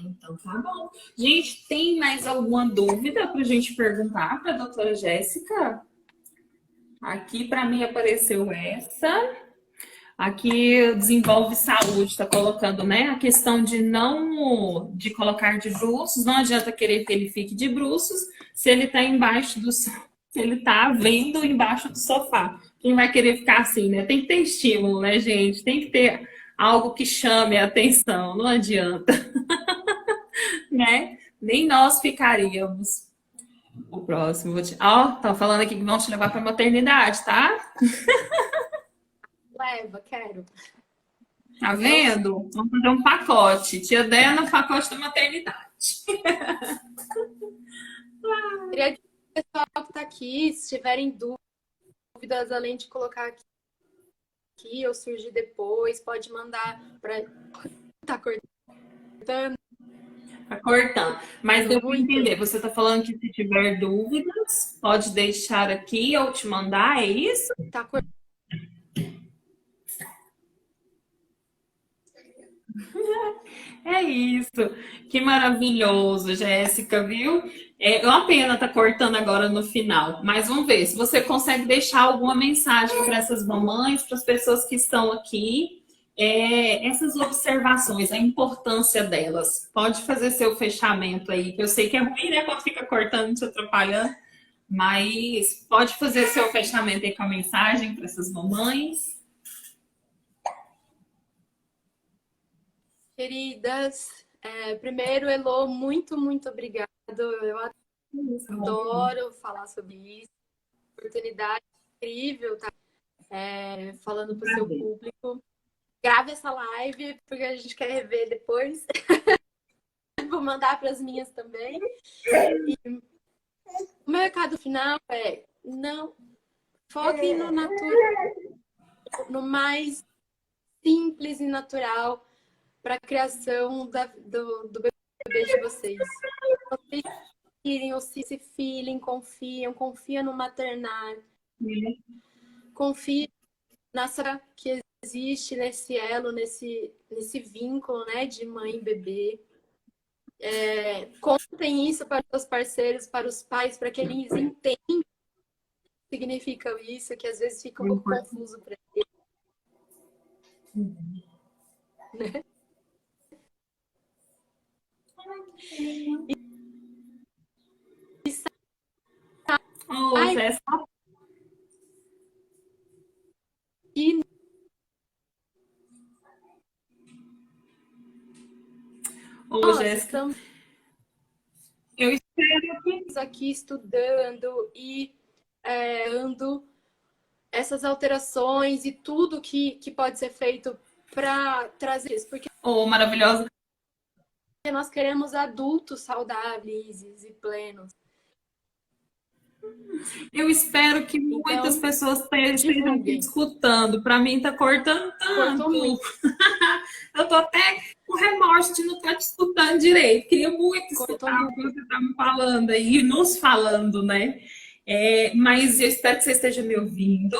[SPEAKER 1] Então tá bom. Gente, tem mais alguma dúvida pra gente perguntar pra doutora Jéssica? Aqui para mim apareceu essa. Aqui Desenvolve Saúde está colocando, né, a questão de colocar de bruços. Não adianta querer que ele fique de bruços se ele está se ele está vendo embaixo do sofá. Quem vai querer ficar assim, né? Tem que ter estímulo, né, gente? Tem que ter algo que chame a atenção. Não adianta, né? Nem nós ficaríamos. O próximo, tá falando aqui que vão te levar para maternidade, tá?
[SPEAKER 2] Leva, quero.
[SPEAKER 1] Tá vendo? Vamos fazer um pacote. Tia Déia no pacote da maternidade.
[SPEAKER 2] Queria que o pessoal que tá aqui, se tiverem dúvidas, além de colocar aqui ou surgir depois, pode mandar para. Tá cortando.
[SPEAKER 1] Tá cortando. Mas deu para entender. Você tá falando que se tiver dúvidas, pode deixar aqui ou te mandar, é isso?
[SPEAKER 2] Tá cortando.
[SPEAKER 1] É isso. Que maravilhoso, Jéssica, viu? É uma pena tá cortando agora no final. Mas vamos ver se você consegue deixar alguma mensagem para essas mamães, para as pessoas que estão aqui. Essas observações, a importância delas. Pode fazer seu fechamento aí, que eu sei que é ruim, né? Quando fica cortando, te atrapalhando. Mas pode fazer seu fechamento aí com a mensagem para essas mamães.
[SPEAKER 2] Queridas, primeiro, Elô, muito, muito obrigada. Eu adoro falar sobre isso. Oportunidade incrível, tá? falando para o seu público. Grave essa live, porque a gente quer rever depois. Vou mandar para as minhas também. E o meu recado final é: não foquem no natural, no mais simples e natural para a criação do bebê de vocês. Vocês irem, ou se filhem, confia no maternar, confia nessa que existe nesse elo, nesse vínculo, né, de mãe e bebê. Contem isso para os parceiros, para os pais, para que eles entendam o que significa isso, que às vezes fica um pouco confuso para eles. Né?
[SPEAKER 1] Jéssica, eu espero que
[SPEAKER 2] aqui estudando e ando essas alterações e tudo que pode ser feito para trazer isso, porque
[SPEAKER 1] maravilhosa.
[SPEAKER 2] Nós queremos adultos saudáveis e plenos.
[SPEAKER 1] Eu espero que muitas pessoas estejam escutando. Para mim tá cortando tanto. Eu tô até com remorso de não estar te escutando direito. Queria muito escutar o que você está me falando aí, nos falando, né? Mas eu espero que você esteja me ouvindo.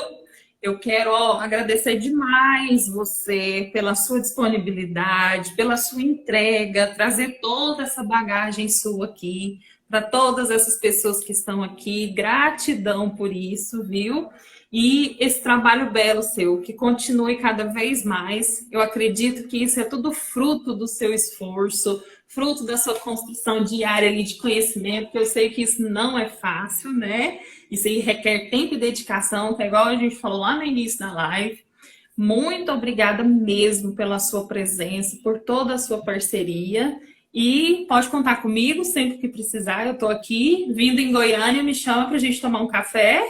[SPEAKER 1] Eu quero agradecer demais você pela sua disponibilidade, pela sua entrega, trazer toda essa bagagem sua aqui para todas essas pessoas que estão aqui. Gratidão por isso, viu? E esse trabalho belo seu, que continue cada vez mais. Eu acredito que isso é tudo fruto do seu esforço, fruto da sua construção diária ali de conhecimento, porque eu sei que isso não é fácil, né? Isso aí requer tempo e dedicação, que é igual a gente falou lá no início da live. Muito obrigada mesmo pela sua presença, por toda a sua parceria. E pode contar comigo sempre que precisar. Eu estou aqui, vindo em Goiânia, me chama para a gente tomar um café.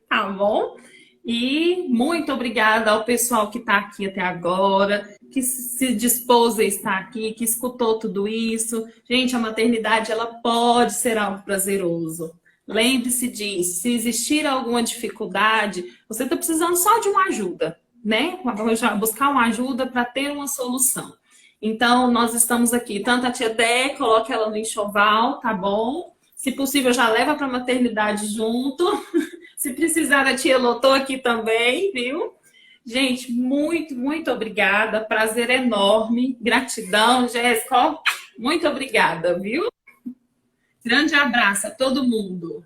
[SPEAKER 1] Tá bom? E muito obrigada ao pessoal que está aqui até agora, que se dispôs a estar aqui, que escutou tudo isso. Gente, a maternidade, ela pode ser algo prazeroso. Lembre-se disso. Se existir alguma dificuldade, você está precisando só de uma ajuda, né? Buscar uma ajuda para ter uma solução. Então, nós estamos aqui. Tanto a tia Dé, coloca ela no enxoval, tá bom? Se possível, já leva para a maternidade junto. Se precisar, a tia Lô, tô aqui também, viu? Gente, muito, muito obrigada. Prazer enorme. Gratidão, Jéssica. Muito obrigada, viu? Grande abraço a todo mundo.